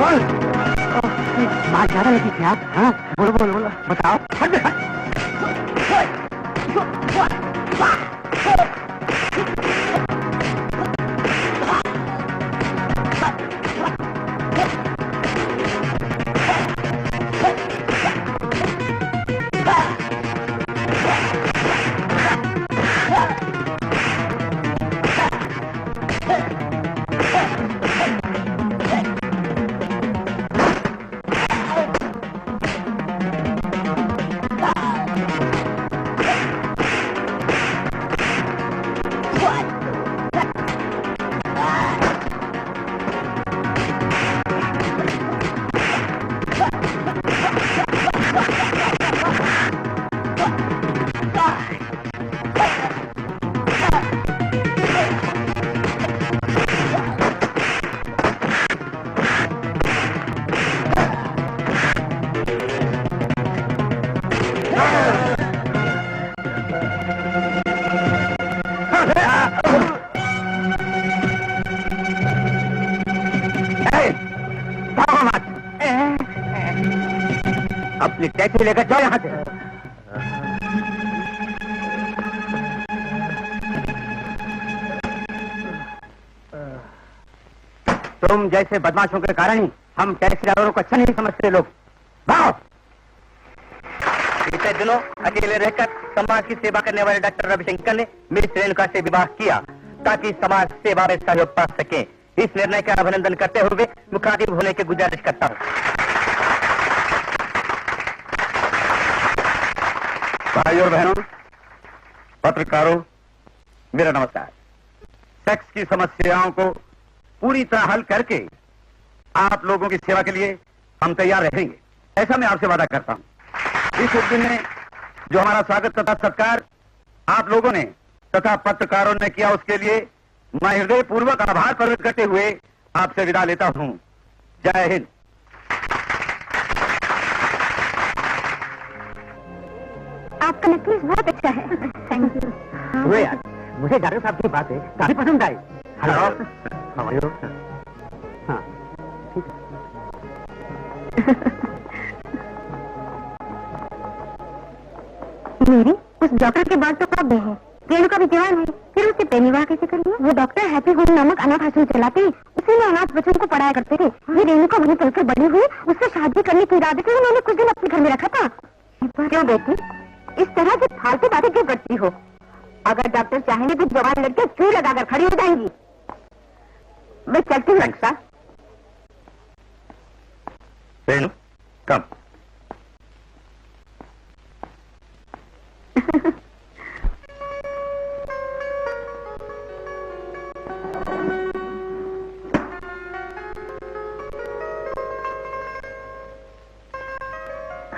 बात ज्यादा लगी थी आप? हाँ, बोलो बोलो बोलो, बताओ। अपनी टैक्सी लेकर जाओ यहाँ से। तुम जैसे बदमाशों के कारण ही हम टैक्सी ड्राइवरों को अच्छा नहीं समझते लोग। भागो। बीते दिनों अकेले रहकर समाज की सेवा करने वाले डॉक्टर रविशंकर ने मेरी रेणुका से विवाह किया ताकि समाज सेवा में सहयोग पा सके। इस निर्णय का अभिनंदन करते हुए मुखातिब होने की गुजारिश करता हूँ। भाई और बहनों, पत्रकारों, मेरा नमस्कार। सेक्स की समस्याओं को पूरी तरह हल करके आप लोगों की सेवा के लिए हम तैयार रहेंगे, ऐसा मैं आपसे वादा करता हूं। इस दिन में जो हमारा स्वागत तथा सत्कार आप लोगों ने तथा पत्रकारों ने किया, उसके लिए मैं हृदय पूर्वक आभार प्रकट करते हुए आपसे विदा लेता हूं। जय हिंद। आपका नेकलेस बहुत अच्छा है। Thank you. हुए यार, मुझे डॉक्टर साहब की बातें काफी पसंद आई। Hello, how are you? हाँ, ठीक है। मेरी उस डॉक्टर के बाद तो कब है? रेणुका भी जवान है, फिर उससे प्रेम विवाह कैसे कर लिया? वो डॉक्टर हैप्पी होम नामक अनाथ आश्रम चलाते हैं, उसी में अनाथ बच्चों को पढ़ाया करते थे। ये रेणुका वहीं पढ़कर बड़ी हुई, उससे शादी करने के इरादे से उन्होंने कुछ दिन अपने घर में रखा था। क्यों बेटी, इस तरह की फालतू बातें क्यों करती हो? अगर डॉक्टर चाहेंगे तो जवान लड़कियां क्यों लगाकर खड़ी हो जाएंगी। मैं चलती हूँ रक्षा। रेणु, कम।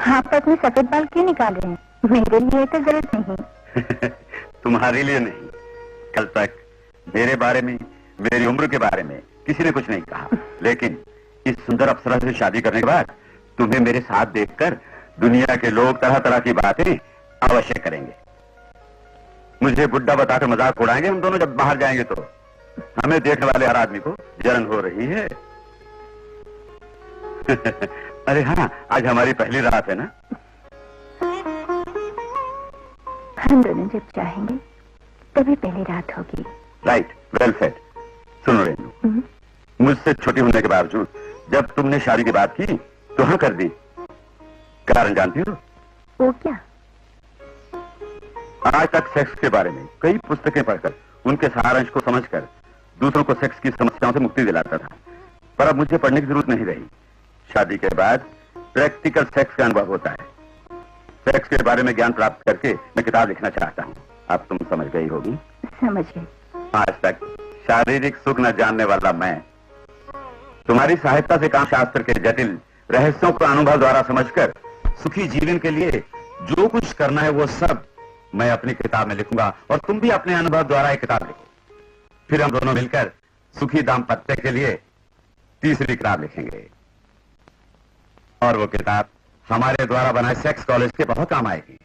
आप अपने सफेद बाल क्यों निकाल रहे हैं? मेरे लिए तो जरूरत नहीं। तुम्हारे लिए नहीं। कल तक मेरे बारे में, मेरी उम्र के बारे में किसी ने कुछ नहीं कहा, लेकिन इस सुंदर अप्सरा से शादी करने के बाद तुम्हें मेरे साथ देखकर दुनिया के लोग तरह तरह की बातें अवश्य करेंगे। मुझे बुड्ढा बताकर मजाक उड़ाएंगे हम दोनों जब बाहर जाएंगे तो। हमें देखने वाले हर आदमी को जलन हो रही है। अरे हाँ, आज हमारी पहली रात है ना। हम दोनों जब चाहेंगे तभी पहली रात होगी। Right, well said. सुनो रेणु, मुझसे छोटी होने के बावजूद जब तुमने शादी की बात की तो हाँ कर दी। कारण जानती हो? वो क्या? आज तक सेक्स के बारे में कई पुस्तकें पढ़कर उनके सारांश को समझकर दूसरों को सेक्स की समस्याओं से मुक्ति दिलाता था, पर अब मुझे पढ़ने की जरूरत नहीं रही। शादी के बाद प्रैक्टिकल सेक्स का अनुभव होता है। सेक्स के बारे में ज्ञान प्राप्त करके मैं किताब लिखना चाहता हूँ। अब तुम समझ गई होगी। समझ गई। आज तक शारीरिक सुख न जानने वाला मैं तुम्हारी सहायता से काम शास्त्र के जटिल रहस्यों को अनुभव द्वारा समझकर सुखी जीवन के लिए जो कुछ करना है वो सब मैं अपनी किताब में लिखूंगा, और तुम भी अपने अनुभव द्वारा एक किताब लिखो। फिर हम दोनों मिलकर सुखी दाम्पत्य के लिए तीसरी किताब लिखेंगे, और वो किताब हमारे द्वारा बनाए सेक्स कॉलेज के बहुत काम आएगी।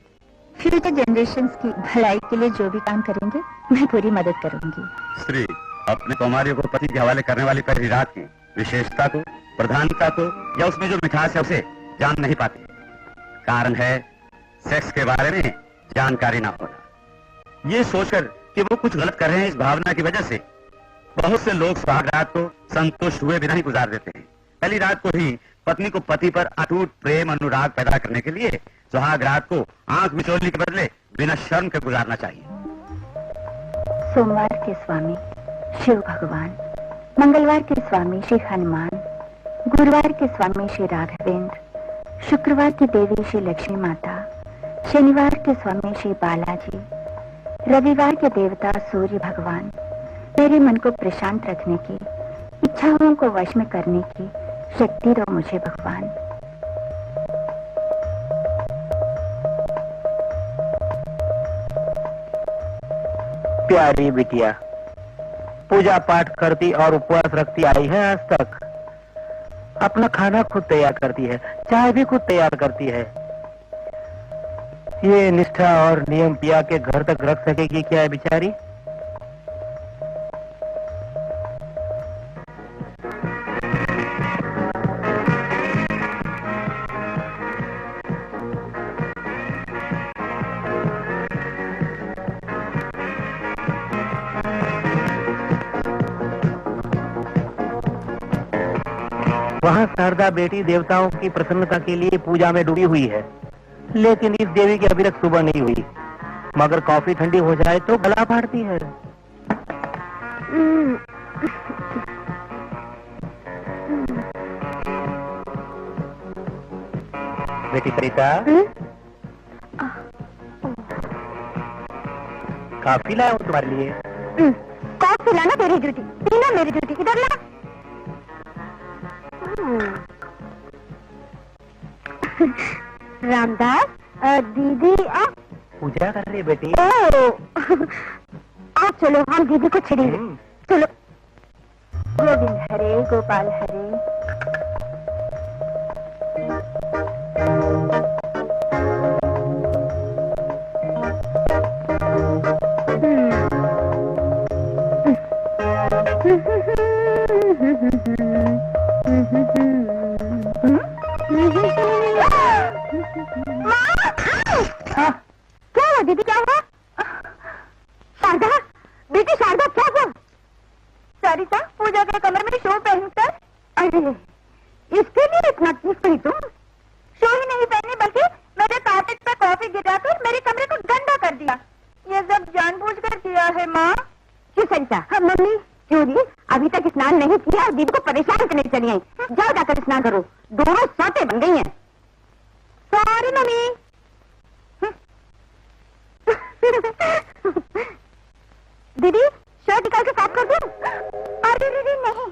फ्यूचर जनरेशंस की भलाई के लिए जो भी काम करेंगे मैं पूरी मदद करूंगी। स्त्री अपने कुमारियों को पति के हवाले करने वाली पहली रात की विशेषता को, प्रधानता को या उसमें जो मिठास है उसे जान नहीं पाते। कारण है सेक्स के बारे में जानकारी ना होना। ये सोचकर कि वो कुछ गलत कर रहे हैं, इस भावना की वजह से बहुत से लोग सुहाग रात को संतुष्ट हुए बिना ही गुजार देते हैं। पहली रात को ही पत्नी को पति पर अटूट प्रेम अनुराग पैदा करने के लिए सुहाग रात को आंख मिचोलने के बदले बिना शर्म के गुजारना चाहिए। सोमवार के स्वामी शिव भगवान, मंगलवार के स्वामी श्री हनुमान, गुरुवार के स्वामी श्री राघवेंद्र, शुक्रवार की देवी श्री लक्ष्मी माता, शनिवार के स्वामी श्री बालाजी, रविवार के देवता सूर्य भगवान। मेरे मन को प्रशांत रखने की, इच्छाओं को वश में करने की शक्ति दो मुझे भगवान। प्यारी बिटिया, पूजा पाठ करती और उपवास रखती आई है आज तक। अपना खाना खुद तैयार करती है, चाय भी खुद तैयार करती है। ये निष्ठा और नियम पिया के घर तक रख सकेगी क्या है बेचारी? वहाँ शारदा बेटी देवताओं की प्रसन्नता के लिए पूजा में डूबी हुई है, लेकिन इस देवी की अभी तक सुबह नहीं हुई। मगर कॉफी ठंडी हो जाए तो गला फाड़ती है। बेटी सरिता, कॉफी लाया हूँ तुम्हारे लिए। कॉफी लाना तेरी ड्यूटी, पीना मेरी ड्यूटी। इधर ला। रामदास, दीदी पूजा कर रही है बेटी। आप चलो, हम दीदी को छेड़ेंगे। चलो। गोविंद हरे गोपाल हरे। क्या हुआ दीदी, क्या हुआ? शारदा, बेटी शारदा, क्या हुआ? सरिता, पूजा के कमरे में शो पहनकर। अरे, इसके लिए इतना चीज कही तुम? शो ही नहीं पहनी, बल्कि मेरे कार्पेट पर कॉफी गिराकर मेरे कमरे को गंदा कर दिया। ये सब जानबूझकर किया है माँ। क्यों सरिता? हाँ मम्मी, क्यों नहीं? अभी तक स्नान नहीं किया और दीदी को परेशान करने चली आई। जाओ जाकर स्नान करो, दोनों सौते बन गई हैं। Sorry mummy. दीदी, शर्ट निकाल के साफ कर दूं? अरे दीदी नहीं,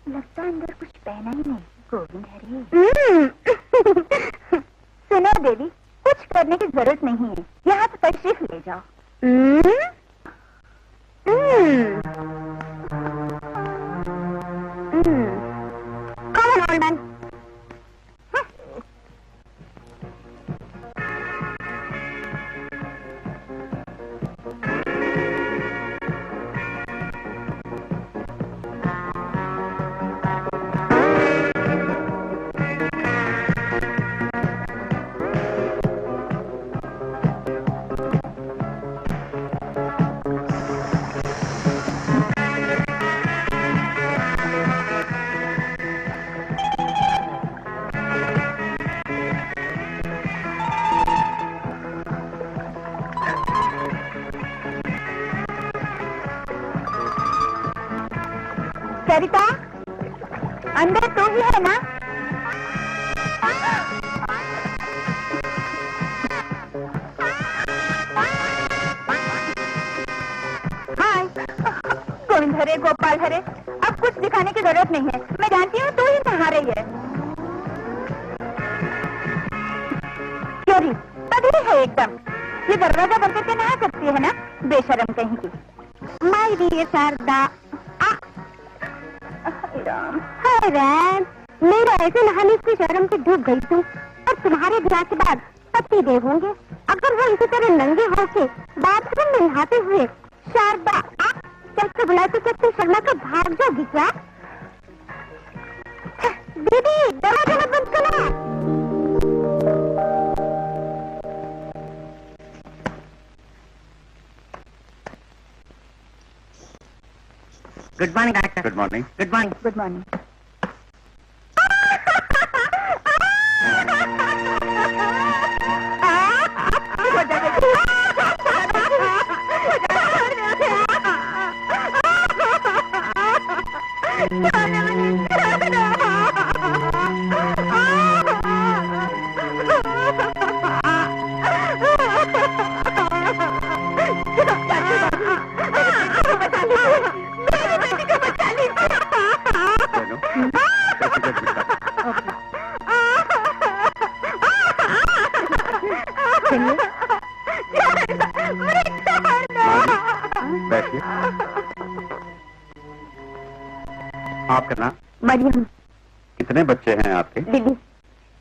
लगता अंदर कुछ पहना ही नहीं। गोविंद हरी। सुनो देवी, कुछ करने की जरूरत नहीं है, यहाँ तो तशरीफ ले जाओ। Come on, old man. सरिता, अंदर तो ही है ना? हाय गोविंद हरे गोपाल हरे। अब कुछ दिखाने की जरूरत नहीं है, मैं जानती हूँ तू ही नहा रही है। क्यों तभी है एकदम। ये दरवाजा बंद करके नहा सकती है ना, बेशरम कहीं की। My dear Sharda. हाय रैन, मेरा ऐसे नहाने की शर्म से डूब गई तू। और तुम्हारे ब्याह के बाद पति देव होंगे, अगर वो इसी तरह नंगे होके बाथरूम में नहाते हुए शारदा चल के बुलाते क्या तू शर्मा का भाग जाओगी क्या? दीदी दरवाजा मत बंद करना। Good morning doctor. Good morning. Good morning. Good morning. बैठिए। आपका नाम? मरियम। कितने बच्चे हैं आपके? दीदी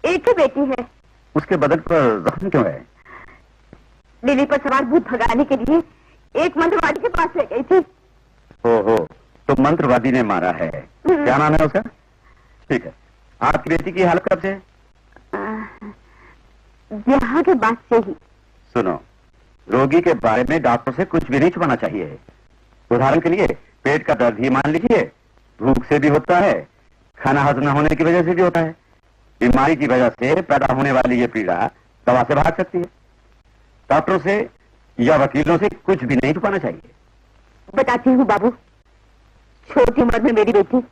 एक ही बेटी है। उसके बदन पर जख्म क्यों है? लिली पर सवार भूत भगाने के लिए एक मंत्रवादी के पास ले गई थी। ओहो, तो मंत्रवादी ने मारा है। क्या नाम है उसका? ठीक है। आपकी बेटी की हालत कब से है? ब्याह के बाद से ही। सुनो, रोगी के बारे में डॉक्टर से कुछ भी नहीं छुपाना चाहिए। उदाहरण के लिए पेट का दर्द ही मान लीजिए, भूख से भी होता है, खाना हजम न होने की वजह से भी होता है। बीमारी की वजह से पैदा होने वाली ये पीड़ा दवा से भाग सकती है। डॉक्टरों से या वकीलों से कुछ भी नहीं छुपाना चाहिए। बताती हूँ बाबू, छोटी उम्र में मेरी बेटी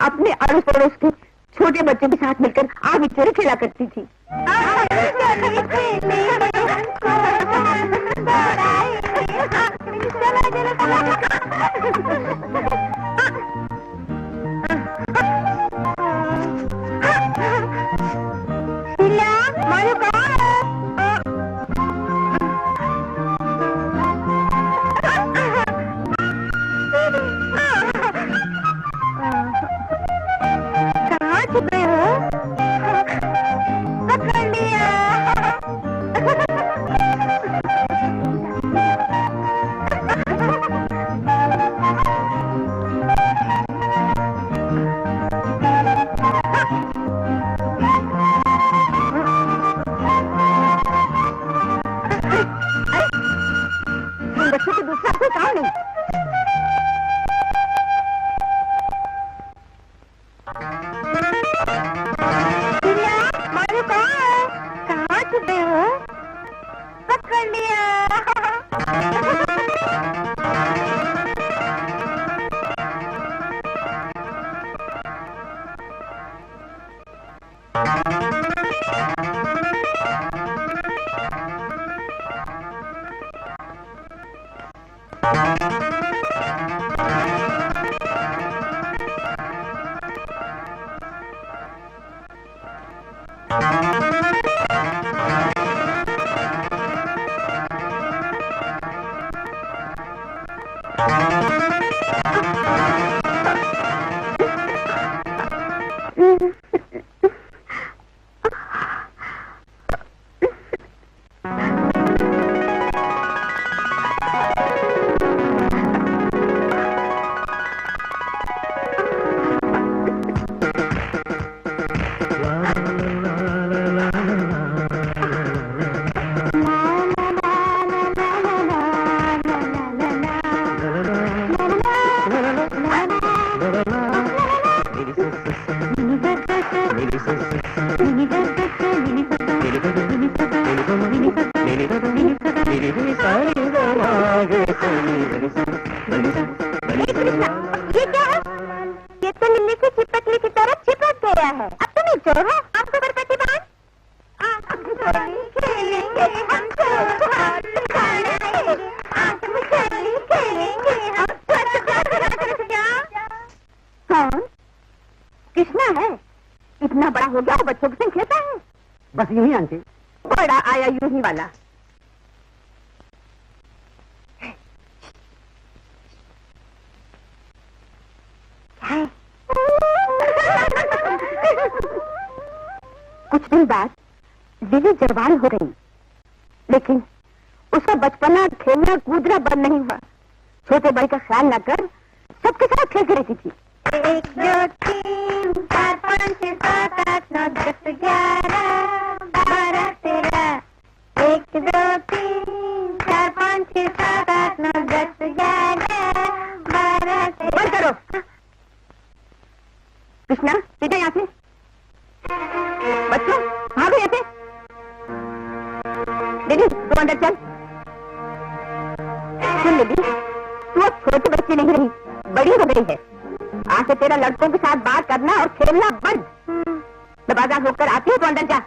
अपने अड़ोस पड़ोस के छोटे बच्चों के साथ मिलकर आग चोरी खेला करती थी। कहाँ छुपे हो? पकड़ लिया। बच्चों को दूसरा कोई काम नहीं। मारू कहाँ छुपे हो? पकड़ लिया। ये क्या है? ये तो लिल्ली की चिपकली की तरह चिपक गया है। अब तो नहीं चोर है, आपको बरपति बांध। खेलेंगे हम कौन? कृष्णा है। इतना बड़ा हो गया, बच्चों के संग खेलता है। बस यही आंटी। बड़ा आया यूं ही वाला। कुछ दिन बाद लिली जवान हो गई, लेकिन उसका बचपना खेलना कूदना बंद नहीं हुआ। छोटे बड़े का ख्याल न कर सबके साथ खेलती रहती थी। एक दो तीन चार पाँच 5 6 7 8 9 10 11 12 13 1 2 3 4 5 6 7 8 9 10 11 12 13 बंद करो। कृष्णा सीधे यहाँ से। बच्चों भागो यहाँ से। दीदी तू अंदर चल। सुन दीदी, तू अब छोटी बच्ची नहीं रही, बड़ी हो गई है। आज से तेरा लड़कों के साथ बात करना और खेलना बंद। दरवाजा होकर आती है तो अंदर जा।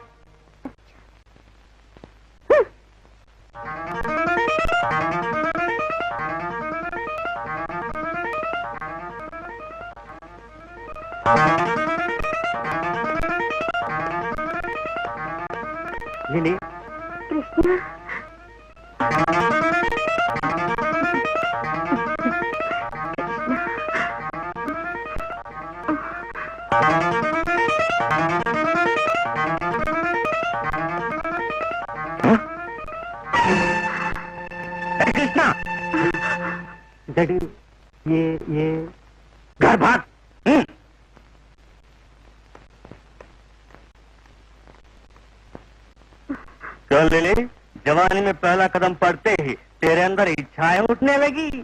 लिली, कृष्णा कृष्णा, डैडी ये घर भाग। चल लिली, जवानी में पहला कदम पड़ते ही तेरे अंदर इच्छाएं उठने लगी,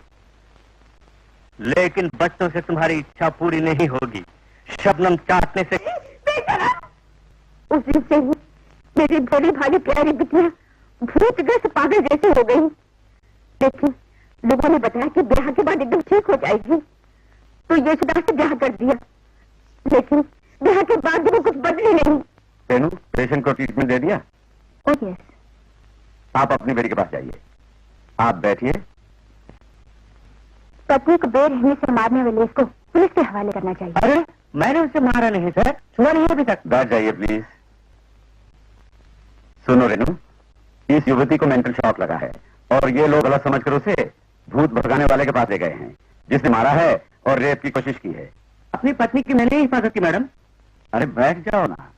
लेकिन बच्चों से तुम्हारी इच्छा पूरी नहीं होगी। शबनम चाटने से उस दिन से ही मेरी भोली भाली प्यारी बिटिया भूतग्रस्त पागल जैसी हो गई। लेकिन लोगों ने बताया कि ब्याह के बाद एकदम ठीक हो जाएगी, तो यशोदा से ब्याह कर दिया। लेकिन ब्याह के बाद भी वो कुछ बदली नहीं। रेनू, पेशेंट को ट्रीटमेंट दे दिया? Oh yes. आप अपनी बेटी के पास जाइए। आप बैठिए। पत्नी को बेरहमी से मारने वाले इसको पुलिस के हवाले करना चाहिए। अरे मैंने उसे मारा नहीं सर, छुआ नहीं अभी तक। बैठ जाइए प्लीज। सुनो रेनू, इस युवती को मेंटल शॉक लगा है और ये लोग गलत समझकर उसे भूत भगाने वाले के पास ले गए हैं, जिसने मारा है और रेप की कोशिश की है। अपनी पत्नी की मैंने ही हिफाजत की मैडम। अरे बैठ जाओ ना।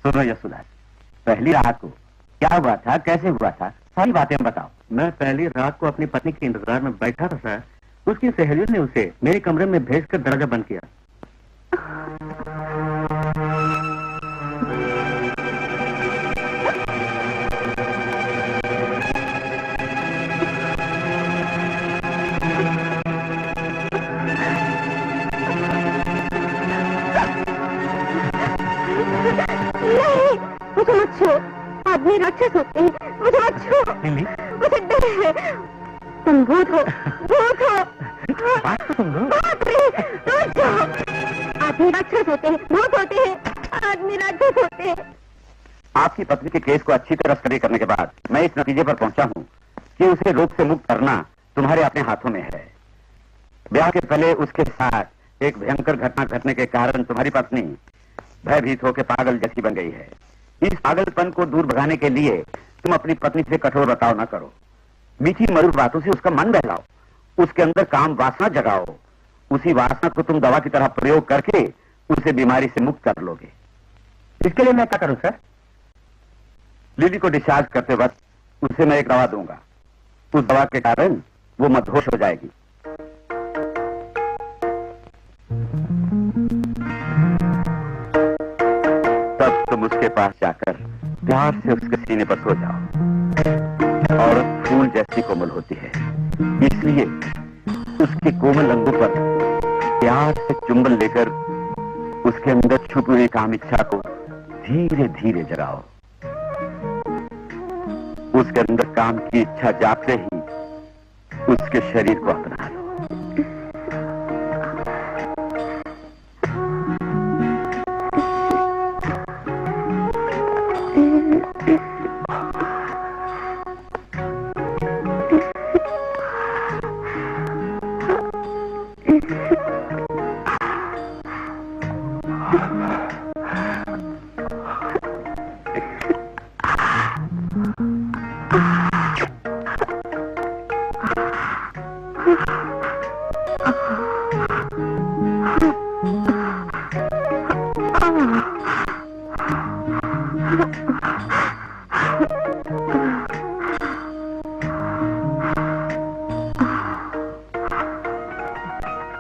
सुनो यशोदा, पहली रात को क्या हुआ था, कैसे हुआ था, सारी बातें बताओ। मैं पहली रात को अपनी पत्नी के इंतजार में बैठा था सर। उसकी सहेलियों ने उसे मेरे कमरे में भेजकर दरवाजा बंद किया। नहीं, मुझे मत छो। आदमी राक्षस होते हैं, मुझे मत छो। लिली, मुझे डर है। तुम भूत हो, भूत हो। बात तो सुन लो। बाप रे, तुम जाओ। आदमी राक्षस होते हैं, भूत होते हैं, आदमी राक्षस होते हैं। आपकी पत्नी के केस को अच्छी तरह स्टडी करने के बाद मैं इस नतीजे पर पहुंचा हूं कि उसे रोग से मुक्त करना तुम्हारे अपने हाथों में है। ब्याह के पहले उसके साथ एक भयंकर घटना घटने के कारण तुम्हारी पत्नी भयभीत होकर पागल जैसी बन गई है। इस पागलपन को दूर भगाने के लिए तुम अपनी पत्नी से कठोर बर्ताव न करो। मीठी मधुर बातों से उसका मन बहलाओ, उसके अंदर काम वासना जगाओ। उसी वासना को तुम दवा की तरह प्रयोग करके उसे बीमारी से मुक्त कर लोगे। इसके लिए मैं क्या करूं सर? लिली को डिस्चार्ज करते वक्त उसे मैं एक दवा दूंगा। उस दवा के कारण वो मदहोश हो जाएगी। तब तुम उसके पास जाकर प्यार से उसके सीने पर सो जाओ। औरत फूल जैसी कोमल होती है, इसलिए उसके कोमल अंगों पर प्यार से चुंबन लेकर उसके अंदर छुपी हुई काम इच्छा को धीरे धीरे जगाओ। उसके अंदर काम की इच्छा जागते ही उसके शरीर को अपना लो।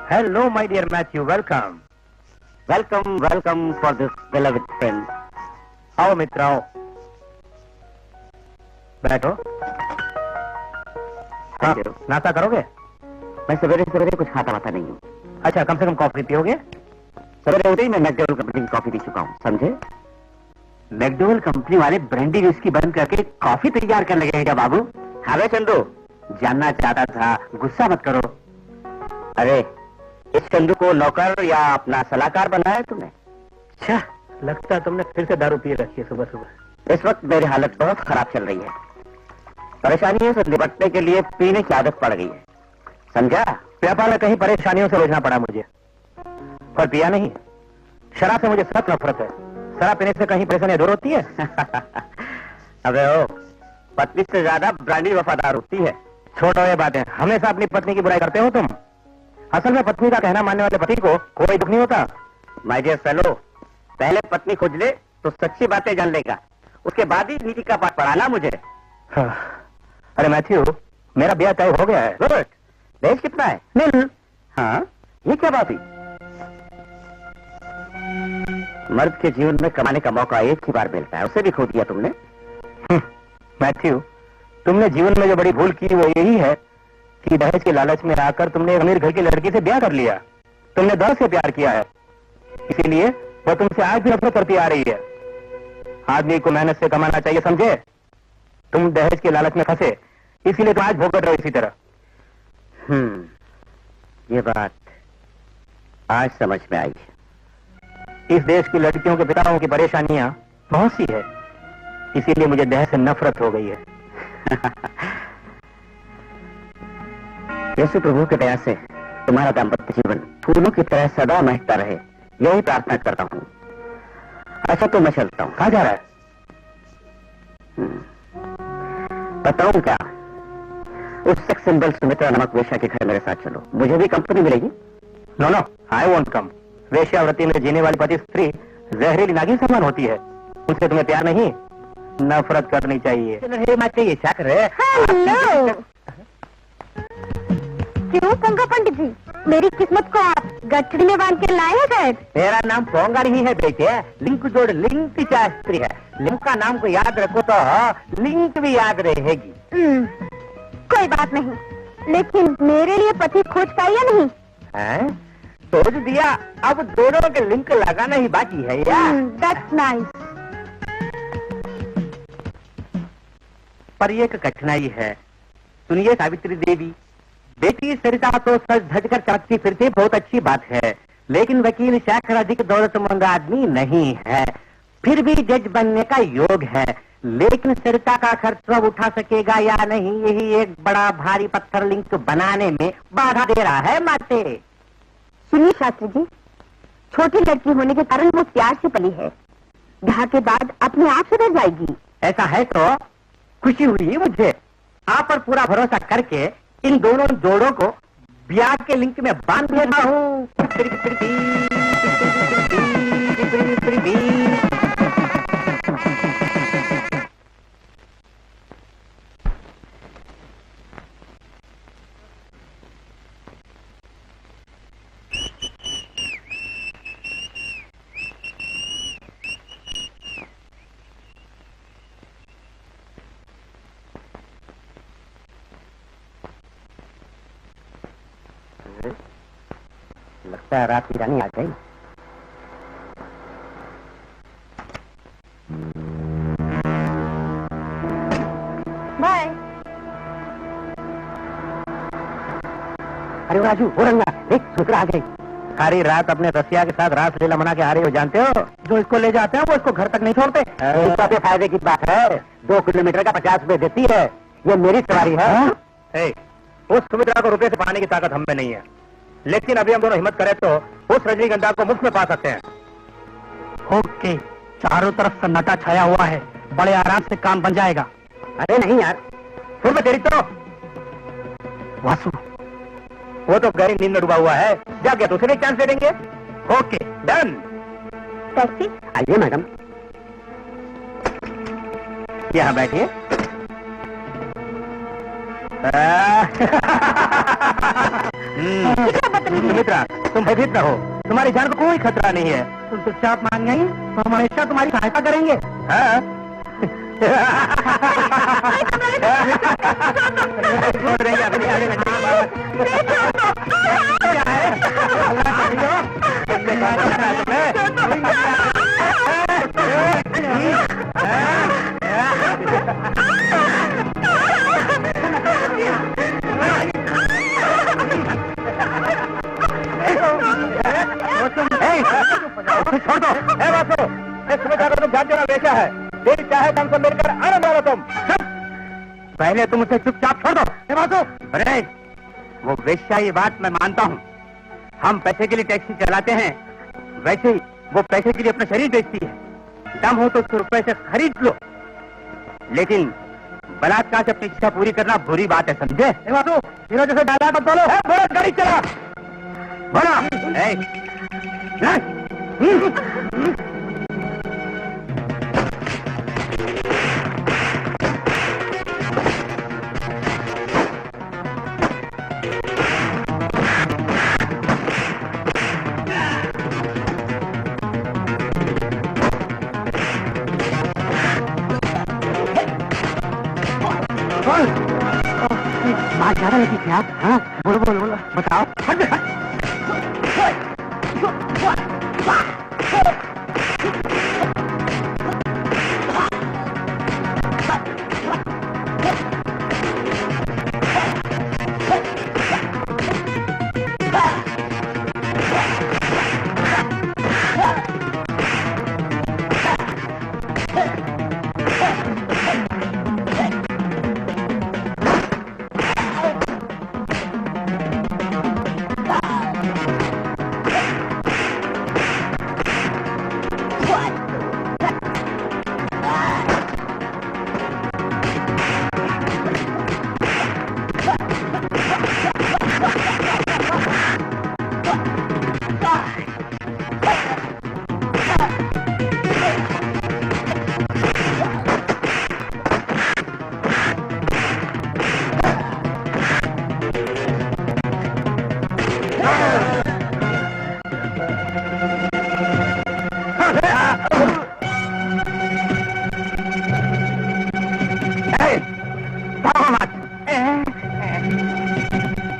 Hello, my dear Matthew. Welcome. Welcome welcome for this beloved friend. आओ मित्र आओ, बैठो। हाँ, नाश्ता करोगे? मैं सवेरे सवेरे कुछ खाता वाता नहीं हूँ। अच्छा, कम से कम कॉफी पियोगे? सवेरे होते ही मैं मैकडोवेल कंपनी की कॉफी पी चुका हूँ, समझे? मैकडोवेल कंपनी वाले ब्रांडी विस्की बंद करके कॉफी तैयार कर लगे हैं क्या बाबू? हाँ चंदू, जानना चाहता था, गुस्सा मत करो। अरे इस चंदू को नौकर या अपना सलाहकार बनाया तुमने? अच्छा, लगता है तुमने फिर से दारू पी रखी है सुबह सुबह। इस वक्त मेरी हालत बहुत खराब चल रही है। परेशानियों से निपटने के लिए पीने की आदत पड़ गई है, समझा? व्यापार में कहीं परेशानियों से रोजना पड़ा मुझे, पर पिया नहीं। शराब से मुझे सख्त नफरत है। शराब पीने से कहीं परेशानी दूर होती है? अबे ओ, पत्नी से ज्यादा ब्रांडी वफादार होती है। छोड़ो ये बातें, हमेशा अपनी पत्नी की बुराई करते हो तुम। असल में पत्नी का कहना मानने वाले पति को कोई दुख नहीं होता। माय डियर फेलो, पहले पत्नी खोज ले तो सच्ची बातें जान लेगा, उसके बाद ही नीति का पाठ पढ़ाना मुझे। हाँ। अरे मैथ्यू, मेरा ब्याह तय हो गया है। गुड। दहेज कितना है? नहीं। हाँ, ये क्या बात हुई? मर्द के जीवन में कमाने का मौका एक ही बार मिलता है, उसे भी खो दिया तुमने। मैथ्यू, तुमने जीवन में जो बड़ी भूल की वो यही है कि दहेज के लालच में आकर तुमने एक अमीर घर की लड़की से ब्याह कर लिया। तुमने दर्द से प्यार किया है, इसीलिए वो तुमसे आज भी नफरत करती आ रही है। आदमी को मेहनत से कमाना चाहिए, समझे? तुम दहेज के लालच में फंसे, इसीलिए तुम आज भोगत रहो इसी तरह। ये बात आज समझ में आई। इस देश की लड़कियों के पिताओं की परेशानियां बहुत सी है, इसीलिए मुझे दहेज से नफरत हो गई है। यीशु प्रभु के दया से तुम्हारा दाम्पत्य जीवन फूलों की तरह सदा महकता रहे, यही प्रार्थना करता हूँ। अच्छा तो मैं चलता हूँ। कहाँ जा रहा है? बताऊं क्या? उस सेक्स सिंबल सुमित्रा नमक वेश्या के घर मेरे साथ चलो, मुझे भी कंपनी मिलेगी। No no, I won't come. वेश्यावृत्ति में जीने वाली पति स्त्री जहरीली नागिन समान होती है, उनसे तुम्हें प्यार नहीं नफरत करनी चाहिए। चाहिए क्या करे? हेलो, क्यों पंगा पंडित जी, मेरी किस्मत को आप गठड़ी में बांध के लाए हैं शायद? मेरा नाम पोंगा नहीं है बेटे, लिंक जोड़ लिंक शास्त्री है। लिंक का नाम को याद रखो तो लिंक भी याद रहेगी। कोई बात नहीं, लेकिन मेरे लिए पति खोज पाई या नहीं? सोच दिया, अब दोनों के लिंक लगाना ही बाकी है यार। That's nice. पर एक कठिनाई है, सुनिए सावित्री देवी, बेटी सरिता तो सज धज कर चमकती फिरती बहुत अच्छी बात है, लेकिन वकील शेखर अधिक दौलतमंद आदमी नहीं है, फिर भी जज बनने का योग है। लेकिन सरिता का खर्च उठा सकेगा या नहीं, यही एक बड़ा भारी पत्थर लिंक बनाने में बाधा दे रहा है माते। सुनिए शास्त्री जी, छोटी लड़की होने के कारण वो प्यार से पली है, ब्याह के बाद अपने आप सुधर जाएगी। ऐसा है तो खुशी हुई मुझे। आप पर पूरा भरोसा करके इन दोनों जोड़ों को ब्याह के लिंक में बांध देता हूँ। लगता है रात की रानी आ गई। बाय। अरे राजू, हो रंगा, देख सुमित्रा आ गई। सारी रात अपने रसिया के साथ रास लीला मना के आ रही हो, जानते हो? जो इसको ले जाते हैं वो इसको घर तक नहीं छोड़ते। सबसे फायदे की बात है, 2 किलोमीटर का 50 रुपए देती है, ये मेरी सवारी है। उस सुमित्रा को रुपए से पाने की ताकत हम में नहीं है, लेकिन अभी हम दोनों हिम्मत करें तो उस रजनीगंधा को मुफ्त में पा सकते हैं। ओके, चारों तरफ सन्नाटा छाया हुआ है, बड़े आराम से काम बन जाएगा। अरे नहीं यार, फिर मैं तेरी तो वासु, वो तो गहरी नींद में डूबा हुआ है, जाग गया तो उसे नहीं चांस दे देंगे। Okay done. टैक्सी? आइए मैडम, यहाँ बैठिए। सुमित्रा, तुम भयभीत न हो, तुम्हारी जान को कोई खतरा नहीं है। तुम चुपचाप मान गई तो हम हमेशा तुम्हारी सहायता करेंगे। हाँ? छोड़ देंगे अपनी आगे छोड़ दो। वासु, इस सुविधा को तुम ध्यान देना बेचा है। मेरी चाहे काम से मिलकर आनंद लो तुम। पहले तुम उसे चुपचाप छोड़ दो। वासु, अरे वो वेश्या, ये बात मैं मानता हूँ। हम पैसे के लिए टैक्सी चलाते हैं, वैसे ही वो पैसे के लिए अपना शरीर बेचती है। दम हो तो उसको रुपए से खरीद लो, लेकिन बलात्कार से अपनी इच्छा पूरी करना बुरी बात है, समझे? वासु, जैसे डाला मत बोलो। बोलो, गाड़ी चला। बोलो। बात ज्यादा लगी थी आप? हाँ, बोलो बोलो बोलो, बताओ।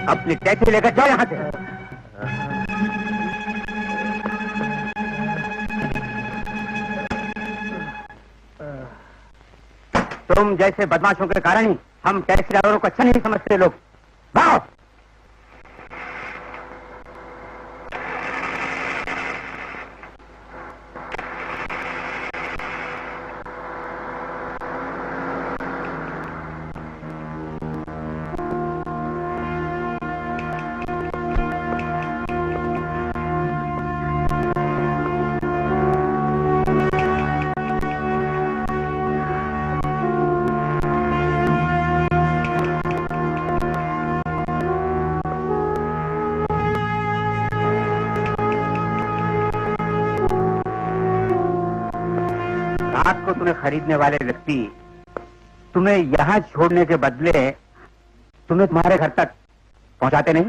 अपनी टैक्सी लेकर जाओ यहाँ से। तुम जैसे बदमाशों के कारण ही हम टैक्सी ड्राइवरों को अच्छा नहीं समझते लोग। भागो। रात को तुम्हें खरीदने वाले व्यक्ति तुम्हें यहाँ छोड़ने के बदले तुम्हें तुम्हारे घर तक पहुँचाते नहीं?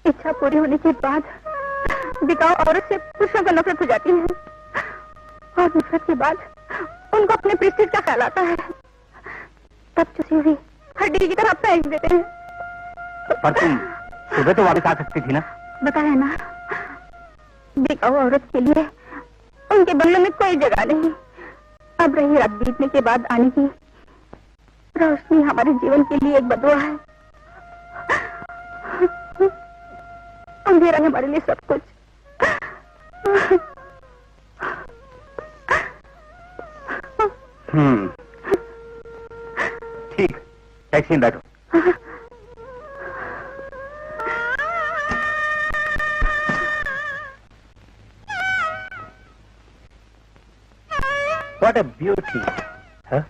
इच्छा पूरी होने के बाद बिकाऊ औरत से पुरुषों को नफरत हो जाती है, और नफरत के बाद उनको अपने प्रेस्टीज का ख्याल आता है, तब चुसी हुई हड्डी की तरह फेंक देते हैं। पर तुम सुबह तो वापस आ सकती थी ना? बताया ना, बिकाऊ औरत के लिए उनके बंगले में कोई जगह नहीं। अब रही रात बीतने के बाद आने की रोशनी हमारे जीवन के लिए एक बदुआ है। अंधेरा हमारे लिए सब कुछ। ठीक, टैक्सी में बैठो। What a beauty, huh?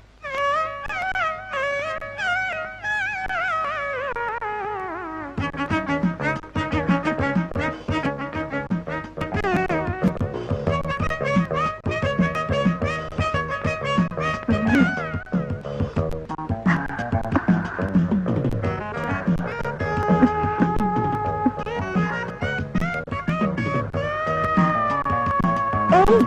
प्यारी।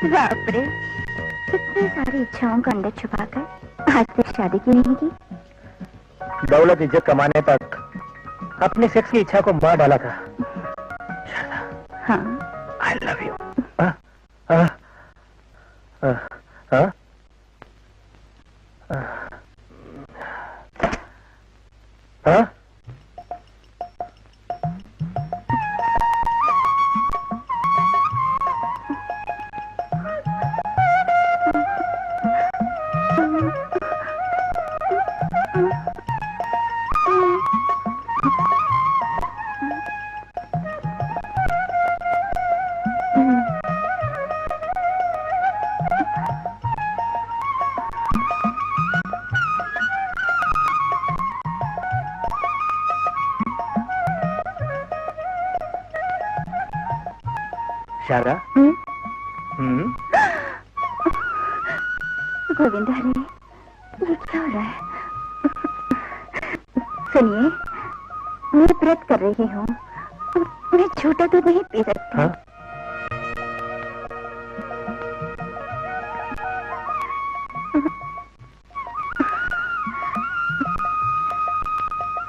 बाप रे, इतनी सारी इच्छाओं का अंदर छुपाकर आज तक शादी क्यों नहीं की? दौलत इज्जत कमाने तक अपने सेक्स की इच्छा को मार डाला था। हाँ, I love you. Sharda, Govinda रे, ये क्या हो रहा है? सुनिए, मैं व्रत कर रही हूँ, मैं छोटा दूध नहीं पी सकती। हाँ?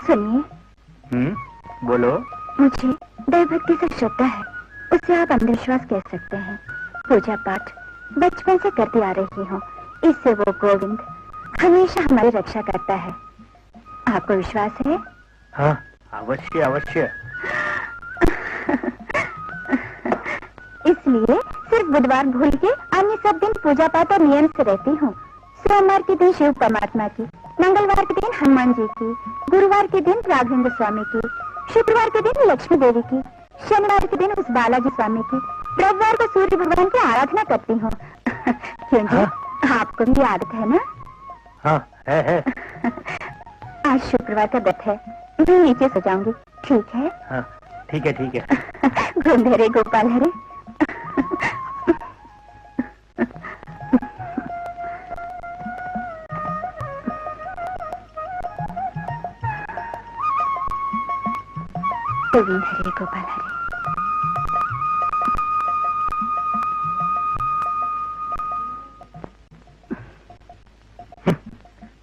सुनिए, बोलो। मुझे दैव भक्ति से श्रद्धा है, उसे आप अंधविश्वास कह सकते हैं। पूजा पाठ बचपन से करती आ रही हूँ, इससे वो गोविंद हमेशा हमारी रक्षा करता है। आपको विश्वास है? हाँ, अवश्य अवश्य। इसलिए सिर्फ बुधवार भूल के अन्य सब दिन पूजा पाठ और नियम से रहती हूँ। सोमवार के दिन शिव परमात्मा की, मंगलवार के दिन हनुमान जी की, गुरुवार के दिन राघवेंद्र स्वामी की, शुक्रवार के दिन लक्ष्मी देवी की, शनिवार के दिन उस बालाजी स्वामी की, रविवार को सूर्य भगवान की आराधना करती हूँ। क्यों जी? आपको भी आदत है ना? हाँ, है। आज शुक्रवार का व्रत है, मैं नीचे सो जाऊंगी, ठीक है? हाँ, ठीक है। घूमते रे गोपाल हरे। गोविंद हरे गोपाल हरे।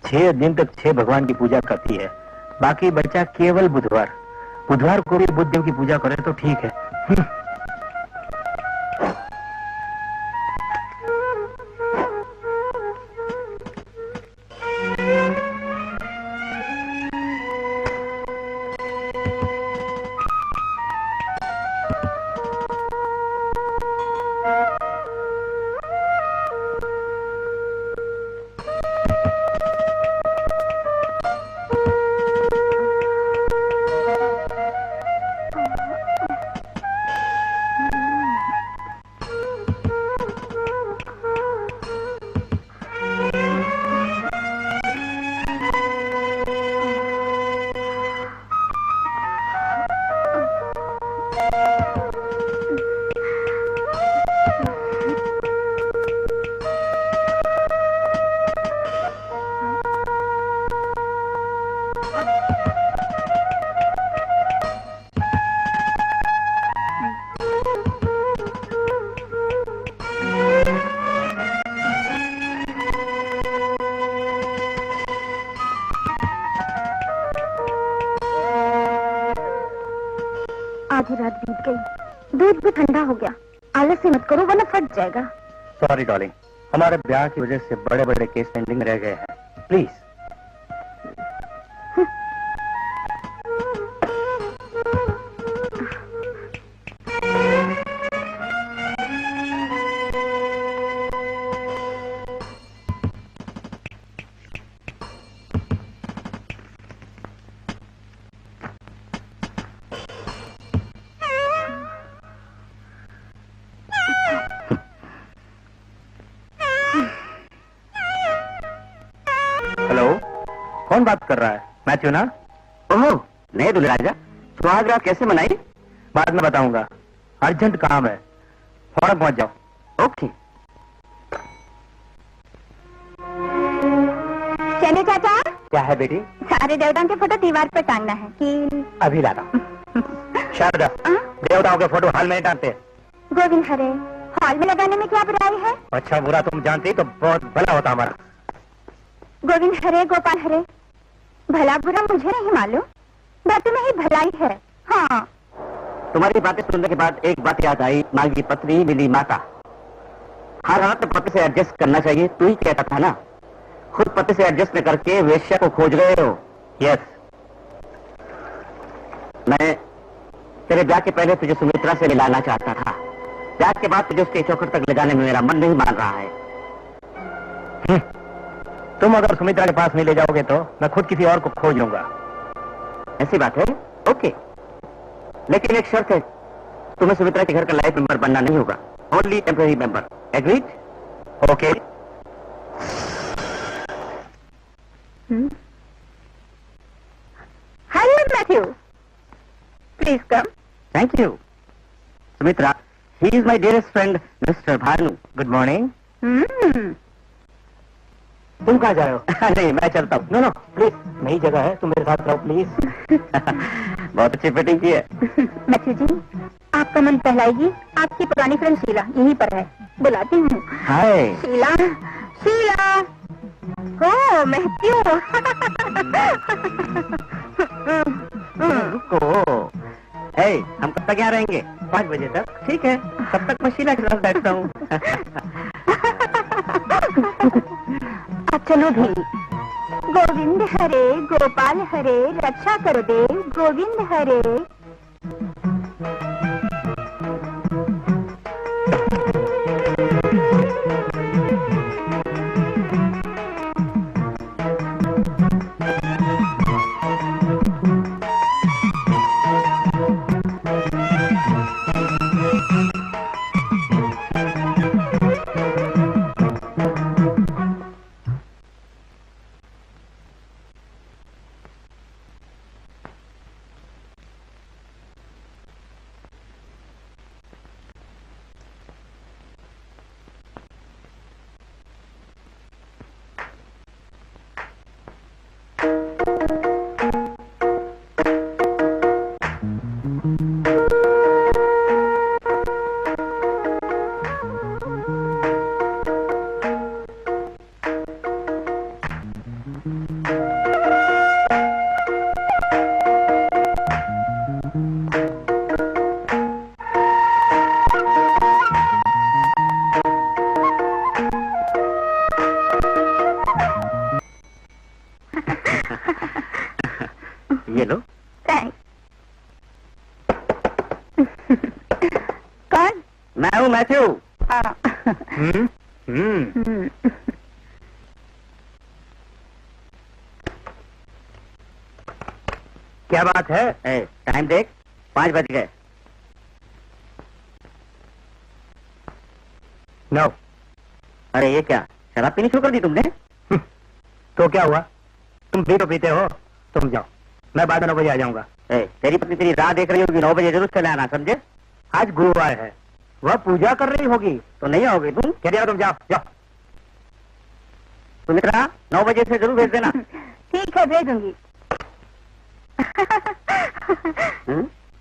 6 दिन तक 6 भगवान की पूजा करती है, बाकी बचा केवल बुधवार। बुधवार को भी बुद्ध देव की पूजा करें तो ठीक है। आधी रात बीत गई, दूध भी ठंडा हो गया। आलस से मत करो वरना फट जाएगा। सॉरी डार्लिंग, हमारे ब्याह की वजह से बड़े बड़े केस पेंडिंग रह गए हैं, प्लीज। हेलो, कौन बात कर रहा है? मैथ्यू ना? ओह, नए दूल्हे राजा, सुहाग रात कैसे मनाई? बाद में बताऊंगा, अर्जेंट काम है, फौरन पहुंच जाओ। ओके। चले चाचा। क्या है बेटी? सारे देवताओं के फोटो दीवार पर टांगना है कि अभी लाना। शारदा, देवताओं के फोटो हॉल में टांगते। गोविंद हरे, हॉल में लगाने में क्या बुराई है? अच्छा बुरा तुम जानती तो बहुत भला होता हमारा। गोविंद हरे, गोपाल हरे, भला बुरा मुझे नहीं मालूम, बातों में ही भलाई है। हाँ। तुम्हारी बातें सुनने के बाद एक बात याद आई, माँ की पत्नी नीली माता। हर हालत में पति से एडजस्ट करना चाहिए, तू ही कहता था ना। खुद पति से एडजस्ट न करके वेश्या को खोज रहे हो। यस। मैं तेरे ब्याह के पहले तुझे सुमित्रा से मिलाना चाहता था, ब्याह के बाद तुझे उसके चौखट तक ले जाने में मेरा मन नहीं मान रहा है। तुम अगर सुमित्रा के पास नहीं ले जाओगे तो मैं खुद किसी और को खोज लूंगा। ऐसी बात है? ओके, लेकिन एक शर्त है, तुम्हें सुमित्रा के घर का लाइफ मेंबर बनना नहीं होगा, only temporary member. Agreed? Okay. Hello Matthew, please come. Thank you. Sumitra, he is my dearest friend mister Bhanu. Good morning. तुम कहाँ जा रहे हो? नहीं, मैं चलता हूँ। नो नो प्लीज, नई जगह है, तुम मेरे साथ रहो प्लीज। बहुत अच्छी फिटिंग की है। मैथ्यू जी, आपका मन बहलाएगी, आपकी पुरानी फ्रेंड शीला यहीं पर है, बुलाती हूँ। हाय। शीला, शीला। ओ मैथ्यू। रुको। हे, हम कब तक यहाँ रहेंगे? 5 बजे तक। ठीक है, तब तक मैं शीला के साथ बैठता हूँ। चलो भी। गोविंद हरे, गोपाल हरे, रक्षा करो देव, गोविंद हरे। ये लो। थैंक्स। कौन? मैं हूँ मैथ्यू। हाँ। क्या बात है? टाइम देख, 5 बज गए। नो। अरे ये क्या, शराब पीनी शुरू कर दी तुमने? तो क्या हुआ, तुम भी तो पीते हो। तुम जाओ, मैं बाद में 9 बजे आ जाऊंगा। तेरी पत्नी तेरी राह देख रही होगी, 9 बजे जरूर चले आना, समझे? आज गुरुवार है, वह पूजा कर रही होगी। तो नहीं आओगे तुम? कह दिया तुम जाओ जाओ। सुमित्रा, 9 बजे से जरूर भेज देना। ठीक है, भेजूंगी।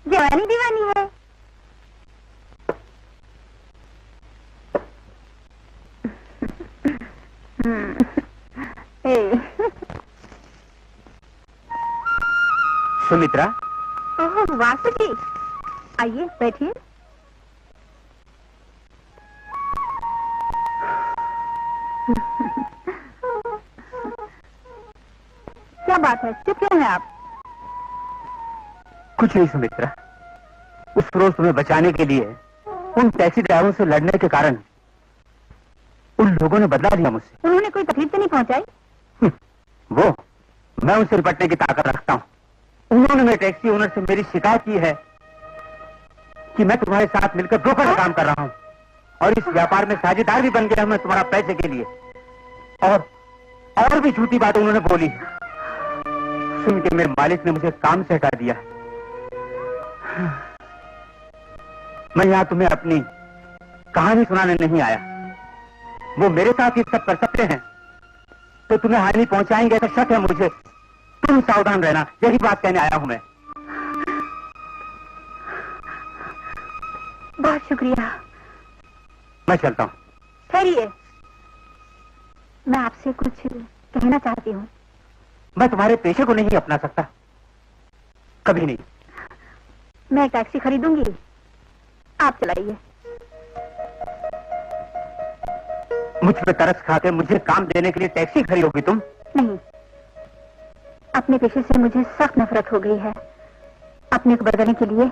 जवानी दीवानी है। सुमित्रा। ओह वासु जी, आइए बैठिए। क्या बात है, चुप क्यों हैं आप? कुछ नहीं सुमित्रा, उस रोज तुम्हें बचाने के लिए उन टैक्सी ड्राइवरों से लड़ने के कारण उन लोगों ने बदला लिया मुझसे। उन्होंने कोई तकलीफ तो नहीं पहुंचाई? वो मैं उनसे निपटने की ताकत रखता हूँ। उन्होंने मेरे टैक्सी ओनर से मेरी शिकायत की है कि मैं तुम्हारे साथ मिलकर ब्रोकर का काम कर रहा हूँ और इस व्यापार में साझेदार भी बन गया मैं तुम्हारा पैसे के लिए। और भी झूठी बात उन्होंने बोली। सुन के मेरे मालिक ने मुझे काम से हटा दिया। मैं यहाँ तुम्हें अपनी कहानी सुनाने नहीं आया। वो मेरे साथ ही सब कर सकते हैं तो तुम्हें हानि पहुंचाएंगे ऐसा शक है मुझे। तुम सावधान रहना, यही बात कहने आया हूं मैं। बहुत शुक्रिया। मैं चलता हूं। ठहरिए, मैं आपसे कुछ कहना चाहती हूँ। मैं तुम्हारे पेशे को नहीं अपना सकता, कभी नहीं। मैं एक टैक्सी खरीदूंगी, आप चलाइए। मुझ पे तरस खाते मुझे काम देने के लिए टैक्सी खरीदोगी तुम? नहीं, अपने पेशे से मुझे सख्त नफरत हो गई है। अपने को बदलने के लिए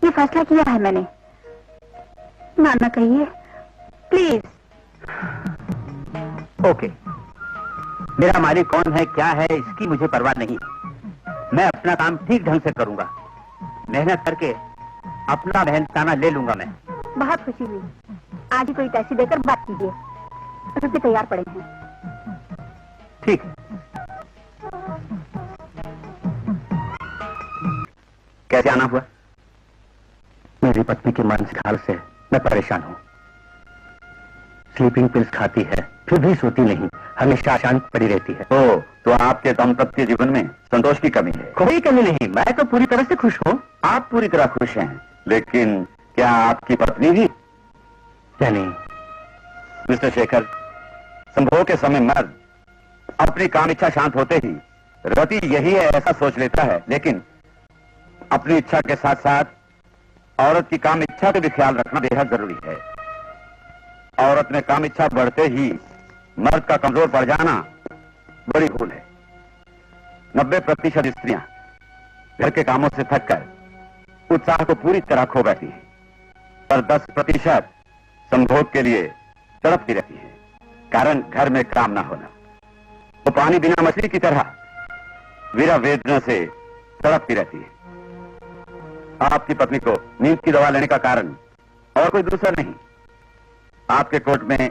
ये फैसला किया है मैंने। ना कहिए प्लीज। ओके, मेरा मालिक कौन है क्या है इसकी मुझे परवाह नहीं। मैं अपना काम ठीक ढंग से करूंगा, मेहनत करके अपना मेहनताना ले लूंगा मैं। बहुत खुशी हुई। आज ही कोई टैक्सी देकर बात कीजिए, रुपये तैयार पड़े हैं। ठीक है। कैसे आना हुआ? मेरी पत्नी के मानसिक हाल से मैं परेशान हूँ। स्लीपिंग पिल्स खाती है फिर भी सोती नहीं, हमेशा शांत पड़ी रहती है। ओ, तो आपके दाम्पत्य जीवन में संतोष की कमी है? कोई कमी नहीं, मैं तो पूरी तरह से खुश हूँ। आप पूरी तरह खुश हैं, लेकिन क्या आपकी पत्नी भी? क्या नहीं? मिस्टर शेखर, संभोग के समय मर्द अपनी काम इच्छा शांत होते ही रति यही है ऐसा सोच लेता है, लेकिन अपनी इच्छा के साथ साथ औरत की काम इच्छा का भी ख्याल रखना बेहद जरूरी है। औरत में काम इच्छा बढ़ते ही मर्द का कमजोर पड़ जाना बड़ी भूल है। 90% स्त्रियां घर के कामों से थककर उत्साह को पूरी तरह खो बैठी हैं, पर 10% संभोग के लिए तड़पती रहती है। कारण घर में काम ना होना। वो पानी बिना मछली की तरह विरह वेदना से तड़पती रहती है। आपकी पत्नी को नींद की दवा लेने का कारण और कोई दूसरा नहीं, आपके कोर्ट में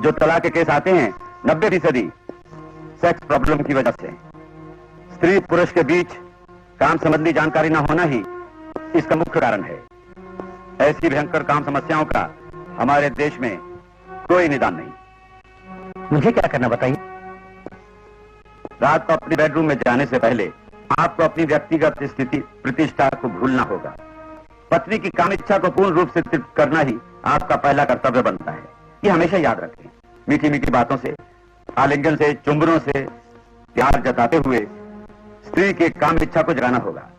जो तलाक के केस आते हैं 90% सेक्स प्रॉब्लम की वजह से। स्त्री पुरुष के बीच काम संबंधी जानकारी न होना ही इसका मुख्य कारण है। ऐसी भयंकर काम समस्याओं का हमारे देश में कोई निदान नहीं। मुझे क्या करना बताइए? रात को अपनी बेडरूम में जाने से पहले आपको अपनी व्यक्तिगत स्थिति प्रतिष्ठा को भूलना होगा। पत्नी की काम इच्छा को पूर्ण रूप से तृप्त करना ही आपका पहला कर्तव्य बनता है। ये हमेशा याद रखें। मीठी मीठी बातों से, आलिंगन से, चुंबनों से प्यार जताते हुए स्त्री के काम इच्छा को जगाना होगा।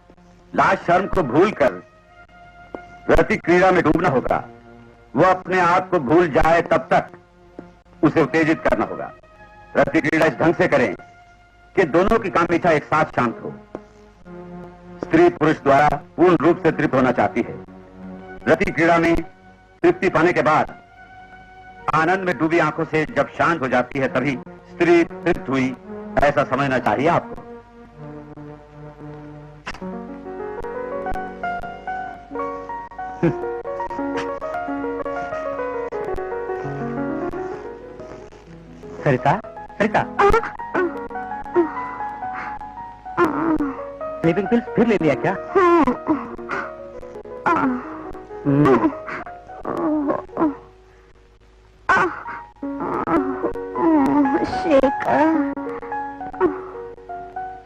लाज शर्म को भूलकर रति क्रीड़ा में डूबना होगा। वो अपने आप को भूल जाए तब तक उसे उत्तेजित करना होगा। रति क्रीड़ा इस ढंग से करें कि दोनों की काम इच्छा एक साथ शांत हो। स्त्री पुरुष द्वारा पूर्ण रूप से तृप्त होना चाहती है। रति क्रीड़ा में तृप्ति पाने के बाद आनंद में डूबी आंखों से जब शांत हो जाती है तभी स्त्री तृप्त हुई ऐसा समझना चाहिए आपको। सरिता, सरिता, स्लीपिंग पिल्स फिर ले लिया क्या?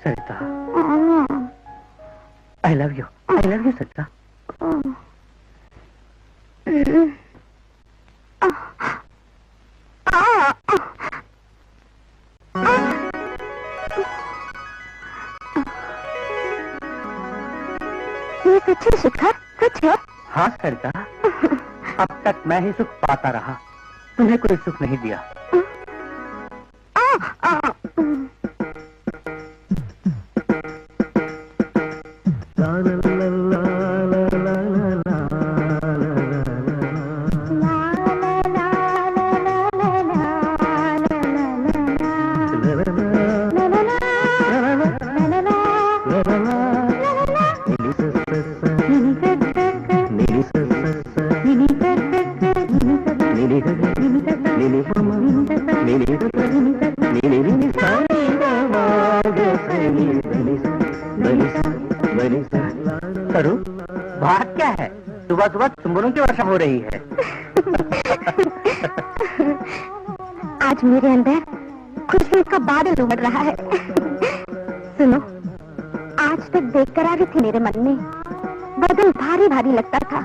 सरिता, आई लव यू सरिता। ये सच है शिखर, सच है? हाँ सरिता, अब तक मैं ही सुख पाता रहा, तुम्हें कोई सुख नहीं दिया। सरू, बात क्या है? सुबह सुबह चुम्बनों की वर्षा हो रही है। आज मेरे अंदर खुशी का बादल उमड़ रहा है। सुनो, आज तक बेकरारी थी मेरे मन में, बदन भारी भारी लगता था,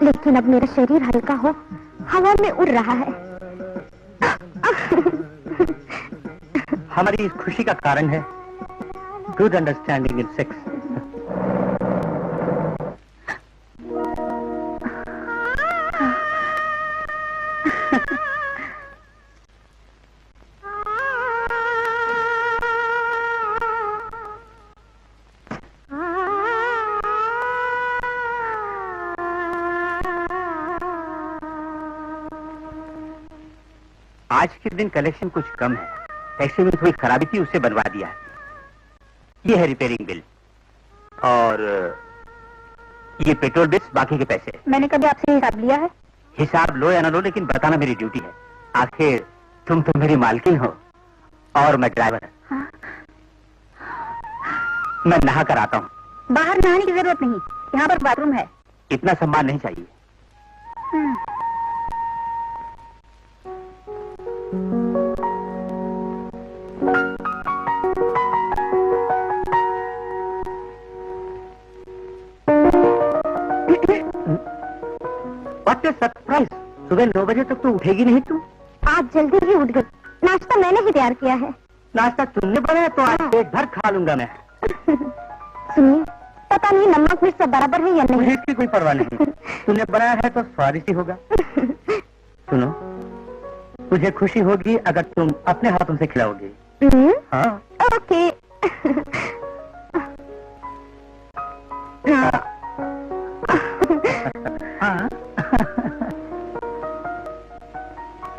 लेकिन अब मेरा शरीर हल्का हो हवा में उड़ रहा है। हमारी इस खुशी का कारण है गुड अंडरस्टैंडिंग इन सेक्स। आज के दिन कलेक्शन कुछ कम है, टैक्सी में थोड़ी खराबी थी, उसे बनवा दिया है। ये है रिपेयरिंग बिल और ये पेट्रोल बिल, बाकी के पैसे। मैंने कभी आपसे हिसाब लिया है? हिसाब लो या ना लो, लेकिन बताना मेरी ड्यूटी है। आखिर तुम तो मेरी मालकिन हो और मैं ड्राइवर। हाँ? मैं नहा कर आता हूँ। बाहर नहाने की जरूरत नहीं, यहाँ पर बाथरूम है। इतना सम्मान नहीं चाहिए। सरप्राइज, सुबह 9 बजे तक तो उठेगी नहीं तू? आज जल्दी ही उठ गई। नाश्ता मैंने ही तैयार किया है। नाश्ता तुमने बनाया तो आज पेट भर खा लूंगा मैं। सुनिए, पता नहीं नमक मिर्च सब बराबर है या नहीं। मुझे इसकी कोई परवाह नहीं, तुमने बनाया है तो स्वादिष्ट ही होगा। सुनो, मुझे खुशी होगी अगर तुम अपने हाथों से खिलाओगी। हाँ। ओके। हाँ।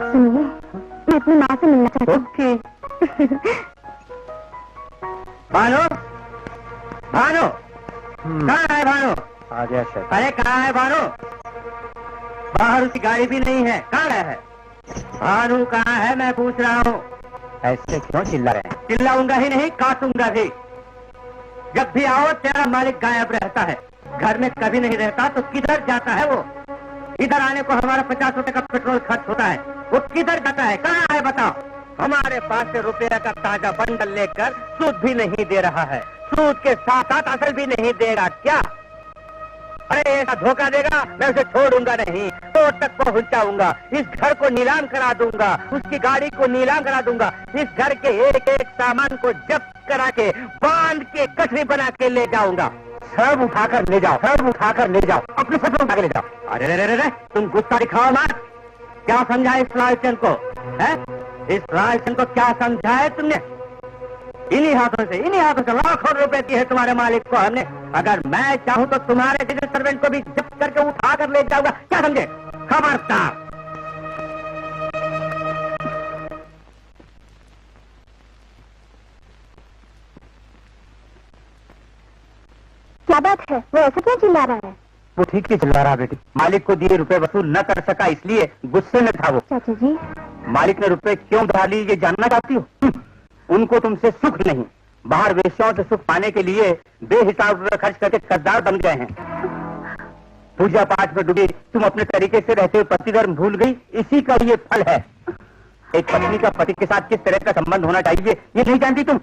सुनिए, मैं अपनी माँ से मिलना चाहती हूँ। ओके। भानु, भानु, कहाँ है भानु? आ गया सर। अरे कहाँ है भानु? बाहर उसकी गाड़ी भी नहीं है, कहाँ है? भानु कहाँ है मैं पूछ रहा हूँ। ऐसे क्यों चिल्ला रहे हैं? चिल्लाऊंगा ही नहीं, काटूंगा भी। जब भी आओ तेरा मालिक गायब रहता है, घर में कभी नहीं रहता, तो किधर जाता है वो? इधर आने को हमारा 50 रुपए का पेट्रोल खर्च होता है, वो किधर जाता है? कहाँ है बताओ? हमारे पास से रुपया का ताजा बंडल लेकर सूद भी नहीं दे रहा है, सूद के साथ साथ असल भी नहीं देगा क्या? अरे ऐसा धोखा देगा, मैं उसे छोड़ूंगा नहीं, तो तक पहुंच जाऊंगा, इस घर को नीलाम करा दूंगा, उसकी गाड़ी को नीलाम करा दूंगा, इस घर के एक एक सामान को जब्त करा के बांध के गठरी बना के ले जाऊंगा। सब उठाकर ले जाओ, सब उठाकर ले जाओ, अपने सब उठा के ले जाओ। अरे रे रे रे, तुम गुस्सा दिखाओ मत। क्या समझा इस लालचंद को? है इस लालचंद को क्या समझा है तुमने? इन्हीं हाथों से लाखों रुपए दिए है तुम्हारे मालिक को हमने। अगर मैं चाहूं तो तुम्हारे जैसे सर्वेंट को भी जब्त करके उठा कर ले जाऊंगा, क्या समझे? खबरदार। क्या बात है, वो ऐसा क्यों चिल्ला रहा है? वो ठीक ही चिल्ला रहा बेटी। मालिक को दिए रुपए वसूल न कर सका, इसलिए गुस्से में था वो। चाचा जी, मालिक ने रुपए क्यों उधार लिए, ये जानना चाहती हो? उनको तुमसे सुख नहीं, बाहर वेश्याओं से सुख पाने के लिए बेहिसाब रुपए खर्च करके कर्जदार बन गए हैं। पूजा पाठ में डूबी तुम अपने तरीके से रहते हुए पति धर्म भूल गई, इसी का ये फल है। एक पत्नी का पति के साथ किस तरह का संबंध होना चाहिए ये नहीं जानती तुम।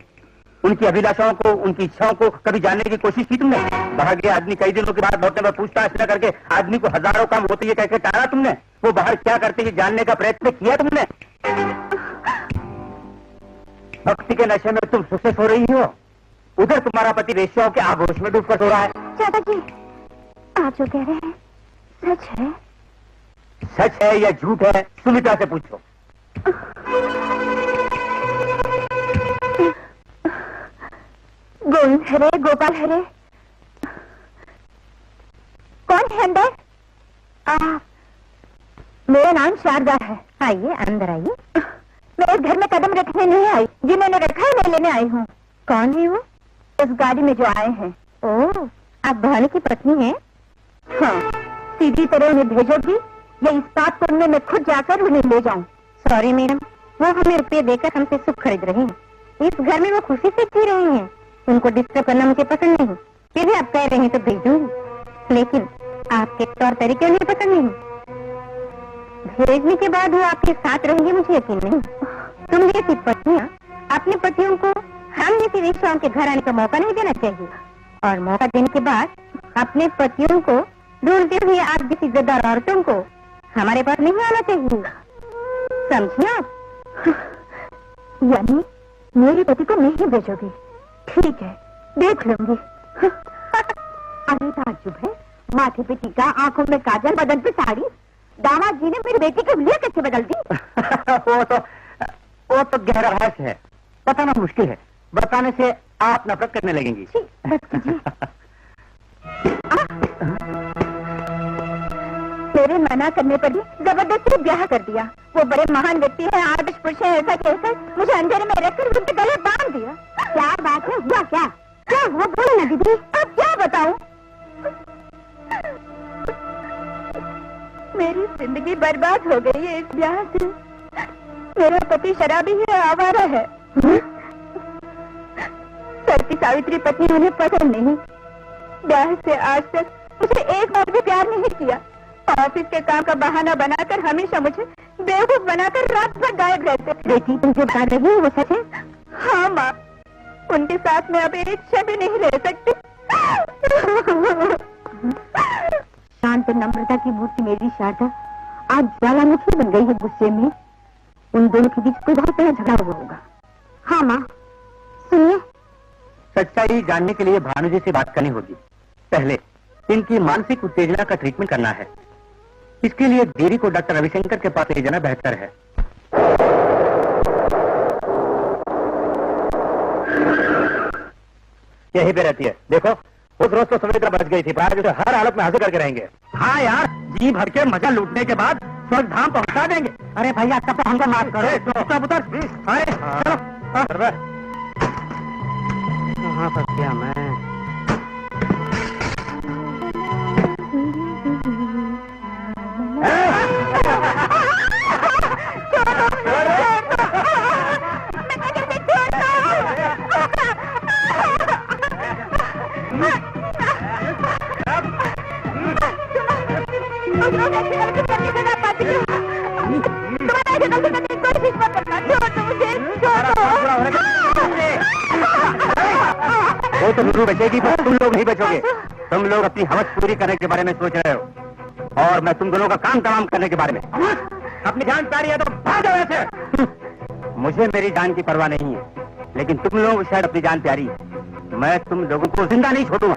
उनकी अभिलाषाओं को, उनकी इच्छाओं को कभी जानने की कोशिश की तुमने? बाहर गया आदमी कई दिनों के बाद लौटने पर पूछताछ न करके आदमी को हजारों काम होते ये कहकर टाला तुमने? वो बाहर क्या करते ये जानने का प्रयत्न किया तुमने? भक्ति के नशे में तुम सुख से सो रही हो, उधर तुम्हारा पति वेश्याओं के आगोश में डूबकर सो रहा है। चाचा जी, आप जो कह रहे हैं सच है? सच है या झूठ है, सुमित्रा से पूछो। गोविंद हरे, गोपाल हरे। कौन है अंदर? मेरा नाम शारदा है। आइए अंदर आइए। मैं इस घर में कदम रखने नहीं आई, जिन्होंने रखा है मैं लेने आई हूँ। कौन है वो? इस गाड़ी में जो आए हैं। ओह, आप भानु की पत्नी हैं? हाँ, सीधी तरह उन्हें भेजोगी या इस बात पर मैं खुद जाकर उन्हें ले जाऊं? सॉरी मैडम, वो हमें रुपये देकर हमसे सुख खरीद रहे हैं। इस घर में वो खुशी से जी रहे हैं। उनको डिस्टर्ब करना मुझे पसंद नहीं। फिर भी आप कह रहे हैं तो भेजूंगी, लेकिन आपके तौर तरीके उन्हें पसंद नहीं। भेजने के बाद वो आपके साथ रहेंगे मुझे यकीन नहीं। तुम जैसी पत्नियां अपने पतियों को हम जैसी वेश्याओं के घर आने का मौका नहीं देना चाहिए, और मौका देने के बाद अपने पतियों को ढूंढते हुए आप जैसी इज्जतदार औरतों को हमारे पास नहीं आना चाहिए। समझिए आप? यानी मेरे पति को नहीं भेजोगी? ठीक है, देख लूंगी। अरे ताज्जुब है, माथे पे टीका, आंखों में काजल, बदन पे साड़ी। दामाद जी ने मेरी बेटी की हुलिया कैसे बदल दी? वो तो गहरा रहस्य है, बताना मुश्किल है। बताने से आप नफरत करने लगेंगी। मेरे मना करने पर भी जबरदस्ती ब्याह कर दिया। वो बड़े महान व्यक्ति है, आदर्श पुरुष है, ऐसा कहकर मुझे अंधेरे में रखकर उनके गले बांध दिया। क्या बात है? हुआ क्या? क्या हुआ? बोलो ना दीदी। अब क्या बताऊं? मेरी जिंदगी बर्बाद हो गई है इस ब्याह से। मेरा पति शराबी है, आवारा है। सती सावित्री पत्नी उन्हें पसंद नहीं। ब्याह से आज तक मुझे एक बार भी प्यार नहीं किया। ऑफिस के काम का बहाना बनाकर हमेशा मुझे बेवकूफ बनाकर रात भर गायब रहते। बेटी, तुम जो बता रही हो वो सच है? हाँ माँ, उनके साथ में अब एक क्षण भी नहीं रह सकती। शांत नम्रता की मूर्ति मेरी शारदा आज ज्वालामुखी बन गई है गुस्से में। उन दोनों के बीच कोई बहुत बड़ा झगड़ा हुआ होगा। हाँ माँ, सुनिए। सच्चाई जानने के लिए भानु जी से बात करनी होगी। पहले इनकी मानसिक उत्तेजना का ट्रीटमेंट करना है। इसके लिए देवी को डॉक्टर रविशंकर के पास ले जाना बेहतर है। यही पे रहती है। देखो, उस रोज तो सवेरे बच गई थी, आज उसे हर हालत में हाजिर करके रहेंगे। हाँ यार, जी भर के मजा लूटने के बाद स्वर्ग धाम पहुंचा देंगे। अरे भैया, तब तो हमको माफ करो। पुत्र, चलो। कहाँ फंस गया मैं? वो तो गुरु बचेगी, पर तुम लोग नहीं बचोगे। तुम लोग अपनी हवस पूरी करने के बारे में सोच रहे हो, और मैं तुम दोनों का काम तमाम करने के बारे में। अपनी जान प्यारी है तो भागो ऐसे। मुझे मेरी जान की परवाह नहीं है, लेकिन तुम लोग शायद अपनी जान प्यारी है। मैं तुम लोगों को जिंदा नहीं छोड़ूंगा।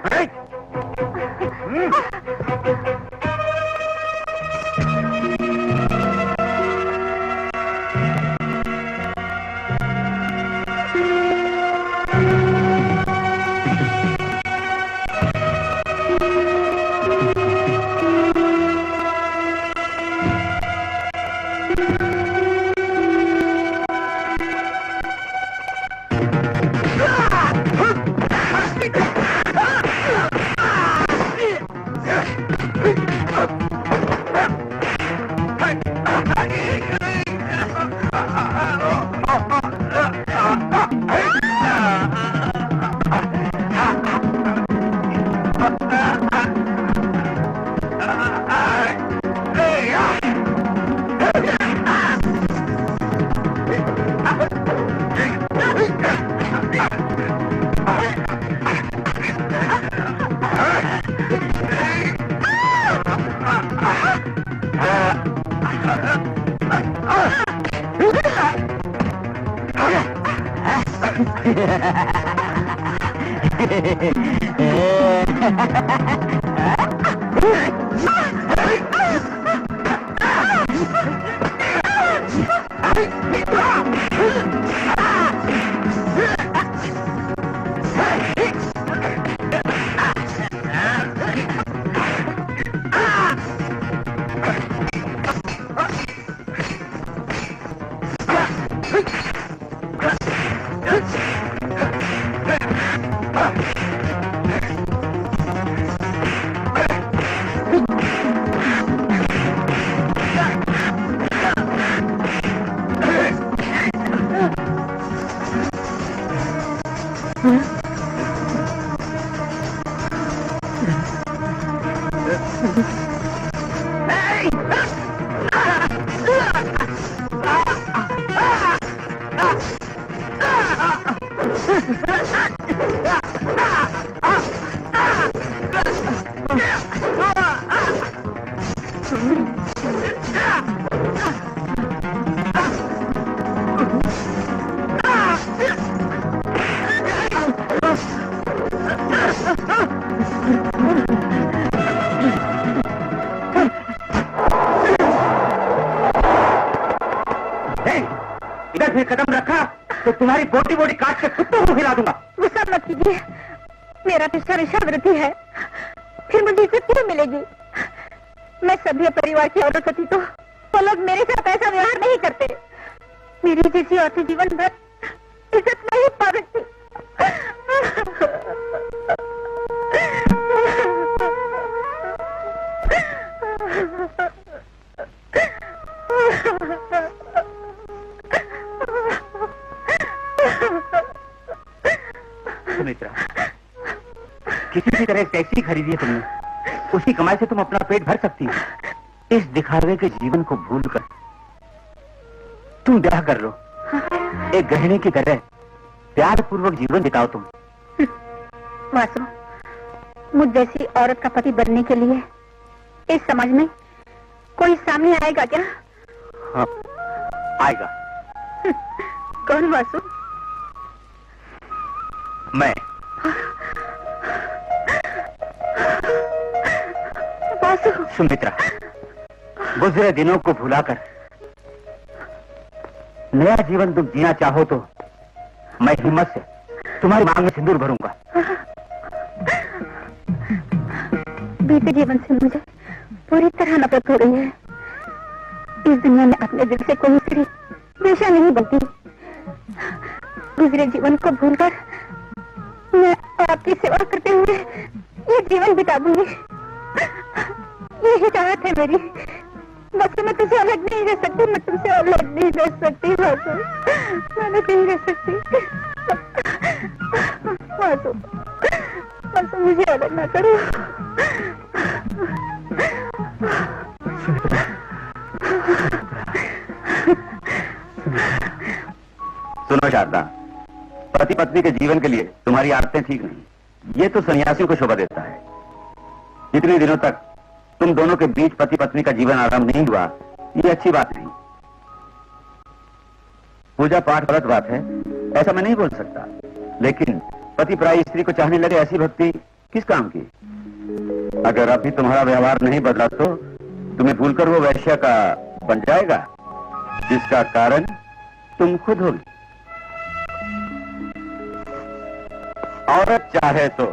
इधर फिर कदम रखा तो तुम्हारी बोटी बोटी काट के कुत्तों को खिला दूंगा। गुस्सा मत कीजिए, मेरा रिश्ता रिश्वती है, फिर मुझे इज्जत क्यों मिलेगी? मैं सभ्य परिवार की औरत होती तो वो लोग मेरे साथ ऐसा व्यवहार नहीं करते। मेरी जैसी औरतें जीवन भर इज्जत नहीं पा सकती। सुमित्रा, किसी भी तरह टैक्सी खरीदी है तुमने, उसी कमाई से तुम अपना पेट भर सकती हो। इस दिखावे के जीवन को भूलकर तुम ब्याह कर लो। एक गृहिणी की तरह प्यार पूर्वक जीवन बिताओ तुम। वासु, मुझ जैसी औरत का पति बनने के लिए इस समाज में कोई सामने आएगा क्या? हाँ, आएगा। कौन वासु? मैं। वासु। सुमित्रा, गुजरे दिनों को भुलाकर नया जीवन तुम जीना चाहो तो मैं हिम्मत से तुम्हारी मांग में सिंदूर भरूंगा। बीते जीवन से मुझे पूरी तरह नफरत हो रही है। इस दुनिया में अपने दिल से कोई स्त्री हमेशा नहीं बनती। गुजरे जीवन को भूलकर मैं आपकी सेवा करते हुए ये जीवन बिता दूंगी। यही चाहत है मेरी। बस मैं तुझसे अलग नहीं रह सकती, मैं तुमसे अलग नहीं रह सकती वासु, मैं नहीं रह सकती। वासु, वासु मुझे अलग ना करो। सुनो शारदा, पति पत्नी के जीवन के लिए तुम्हारी आदतें ठीक नहीं। ये तो सन्यासियों को शोभा देता है। इतने दिनों तक तुम दोनों के बीच पति पत्नी का जीवन आरंभ नहीं हुआ, ये अच्छी बात नहीं। पूजा पाठ गलत बात है, ऐसा मैं नहीं बोल सकता, लेकिन पति पराई स्त्री को चाहने लगे ऐसी भक्ति किस काम की? अगर अभी तुम्हारा व्यवहार नहीं बदला तो तुम्हें भूलकर वो वैश्या का बन जाएगा, जिसका कारण तुम खुद होगी। औरत चाहे तो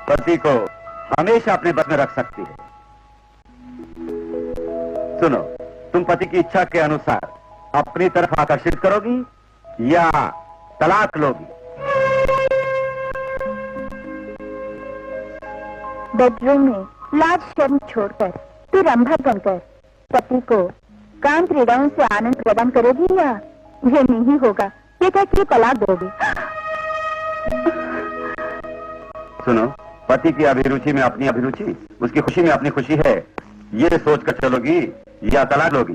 पति को हमेशा अपने बस में रख सकती है। सुनो, तुम पति की इच्छा के अनुसार अपनी तरफ आकर्षित करोगी या तलाक लोगी? बेडरूम में लाज शर्म छोड़कर फिर रंभा बनकर पति को काम क्रीड़ाओं से आनंद प्रदान करोगी या ये नहीं होगा ये कहकर तलाक दोगी? सुनो, पति की अभिरुचि में अपनी अभिरुचि, उसकी खुशी में अपनी खुशी है, ये सोचकर चलोगी या तलाक लोगी?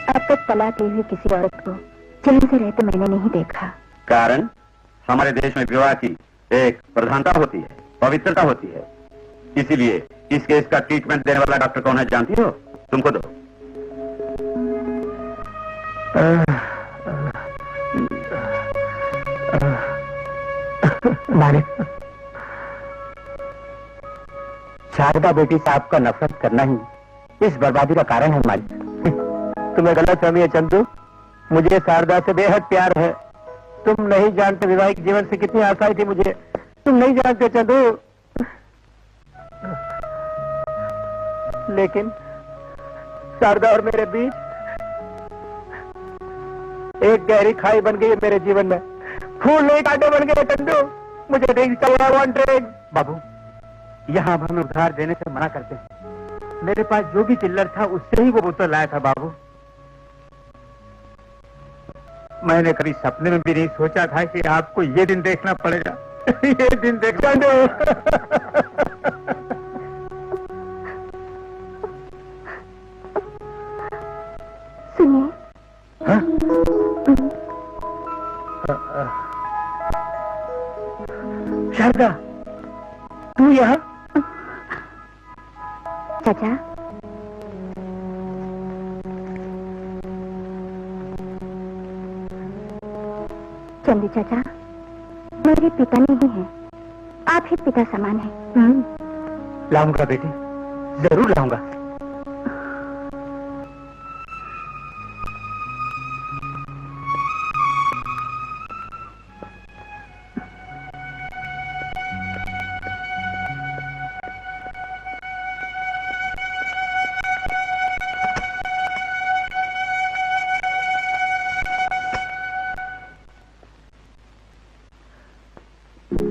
अब तक तलाक ली हुई किसी औरत को चैन से रहते मैंने नहीं देखा। कारण हमारे देश में विवाह की एक प्रधानता होती है, पवित्रता होती है। इसीलिए इस केस का ट्रीटमेंट देने वाला डॉक्टर कौन है जानती हो? तुमको दो। मालिक, शारदा बेटी से आपका नफरत करना ही इस बर्बादी का कारण है मालिक। तुम्हें गलत फहमी है चंदू, मुझे शारदा से बेहद प्यार है। तुम नहीं जानते विवाहिक जीवन से कितनी आशाएं थी मुझे, तुम नहीं जानते चंदू। लेकिन शारदा और मेरे बीच एक गहरी खाई बन गई है मेरे जीवन में। फूल नहीं कांटे बन गए चंदू, मुझे ड्रिंक चाहिए, आई वांट ड्रिंक। बाबू, यहाँ हमें उधार देने से मना करते हैं। मेरे पास जो भी चिल्लर था उससे ही वो बोतल लाया था बाबू। मैंने कभी सपने में भी नहीं सोचा था कि आपको ये दिन देखना पड़ेगा। ये दिन देखना दो। सुनिए। शारदा, तू यहाँ? चाचा, चंदू चाचा, मेरे पिता नहीं हैं, आप ही पिता समान हैं। लाऊंगा बेटी, जरूर लाऊंगा।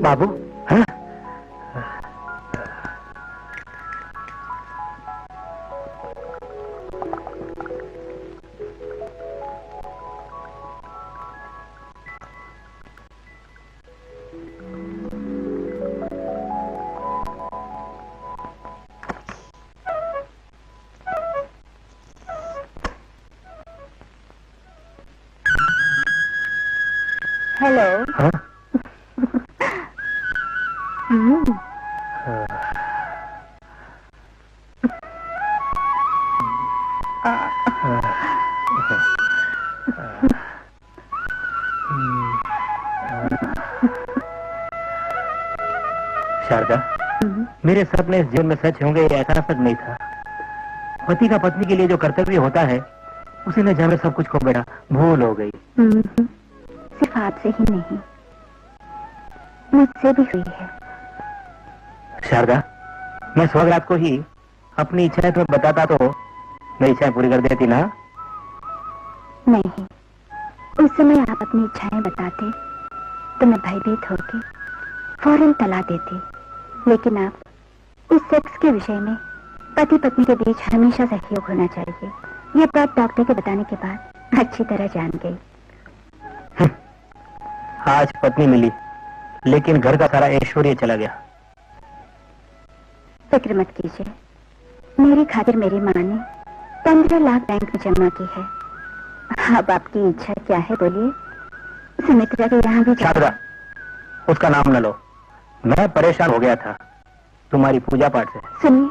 बाबू, हाँ? हेलो। हाँ? शारदा, मेरे सपने इस जीवन में सच होंगे ये ऐसा सच नहीं था। पति का पत्नी के लिए जो कर्तव्य होता है उसी ने जाने सब कुछ खो बैठा, भूल हो गई। सिर्फ आपसे ही नहीं, मुझसे भी हुई है। शारदा, मैं स्वरात को ही अपनी इच्छाएं तुम्हें बताता तो मेरी इच्छाएं पूरी कर देती ना? नहीं, उस समय आप अपनी इच्छाएं बताते तो मैं भयभीत होकर फौरन तला देती। लेकिन आप इस सेक्स के विषय में पति पत्नी के बीच हमेशा सहयोग होना चाहिए, ये बात डॉक्टर के बताने के बाद अच्छी तरह जान गई। आज पत्नी मिली लेकिन घर का सारा ऐश्वर्य चला गया। फिक्र मत कीजिए, मेरी खातिर मेरी माँ ने 15 लाख बैंक में जमा की है। अब आपकी इच्छा क्या है बोलिए? सुमित्रा के यहाँ भी शारदा, उसका नाम न लो। मैं परेशान हो गया था तुम्हारी पूजा पाठ से। सुनिए,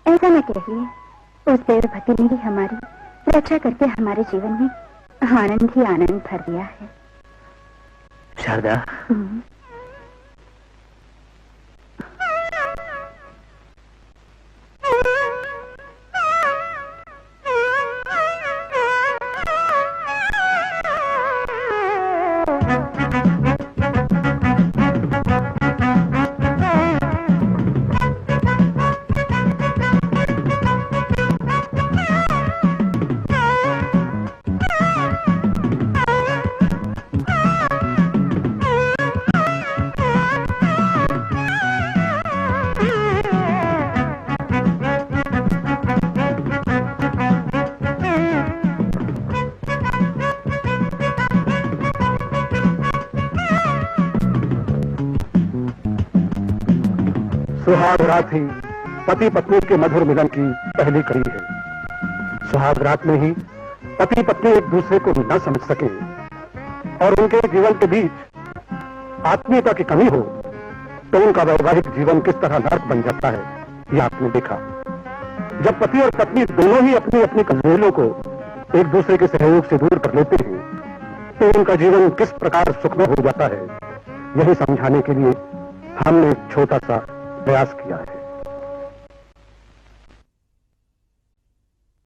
ऐसा न कहिए। उस देव भक्ति ने ही हमारी रक्षा करके हमारे जीवन में आनंद ही आनंद भर दिया है। शारदा, सुहाग रात ही पति पत्नी के मधुर मिलन की पहली कड़ी है। सुहाग रात में ही पति पत्नी एक दूसरे को न समझ सके और उनके जीवन के बीच आत्मीयता की कमी हो तो उनका वैवाहिक जीवन किस तरह नर्क बन जाता है, यह आपने देखा। जब पति और पत्नी दोनों ही अपनी अपनी कमजोरियों को एक दूसरे के सहयोग से दूर कर लेते हैं तो उनका जीवन किस प्रकार सुखमय हो जाता है, यही समझाने के लिए हमने एक छोटा सा प्रयास किया है।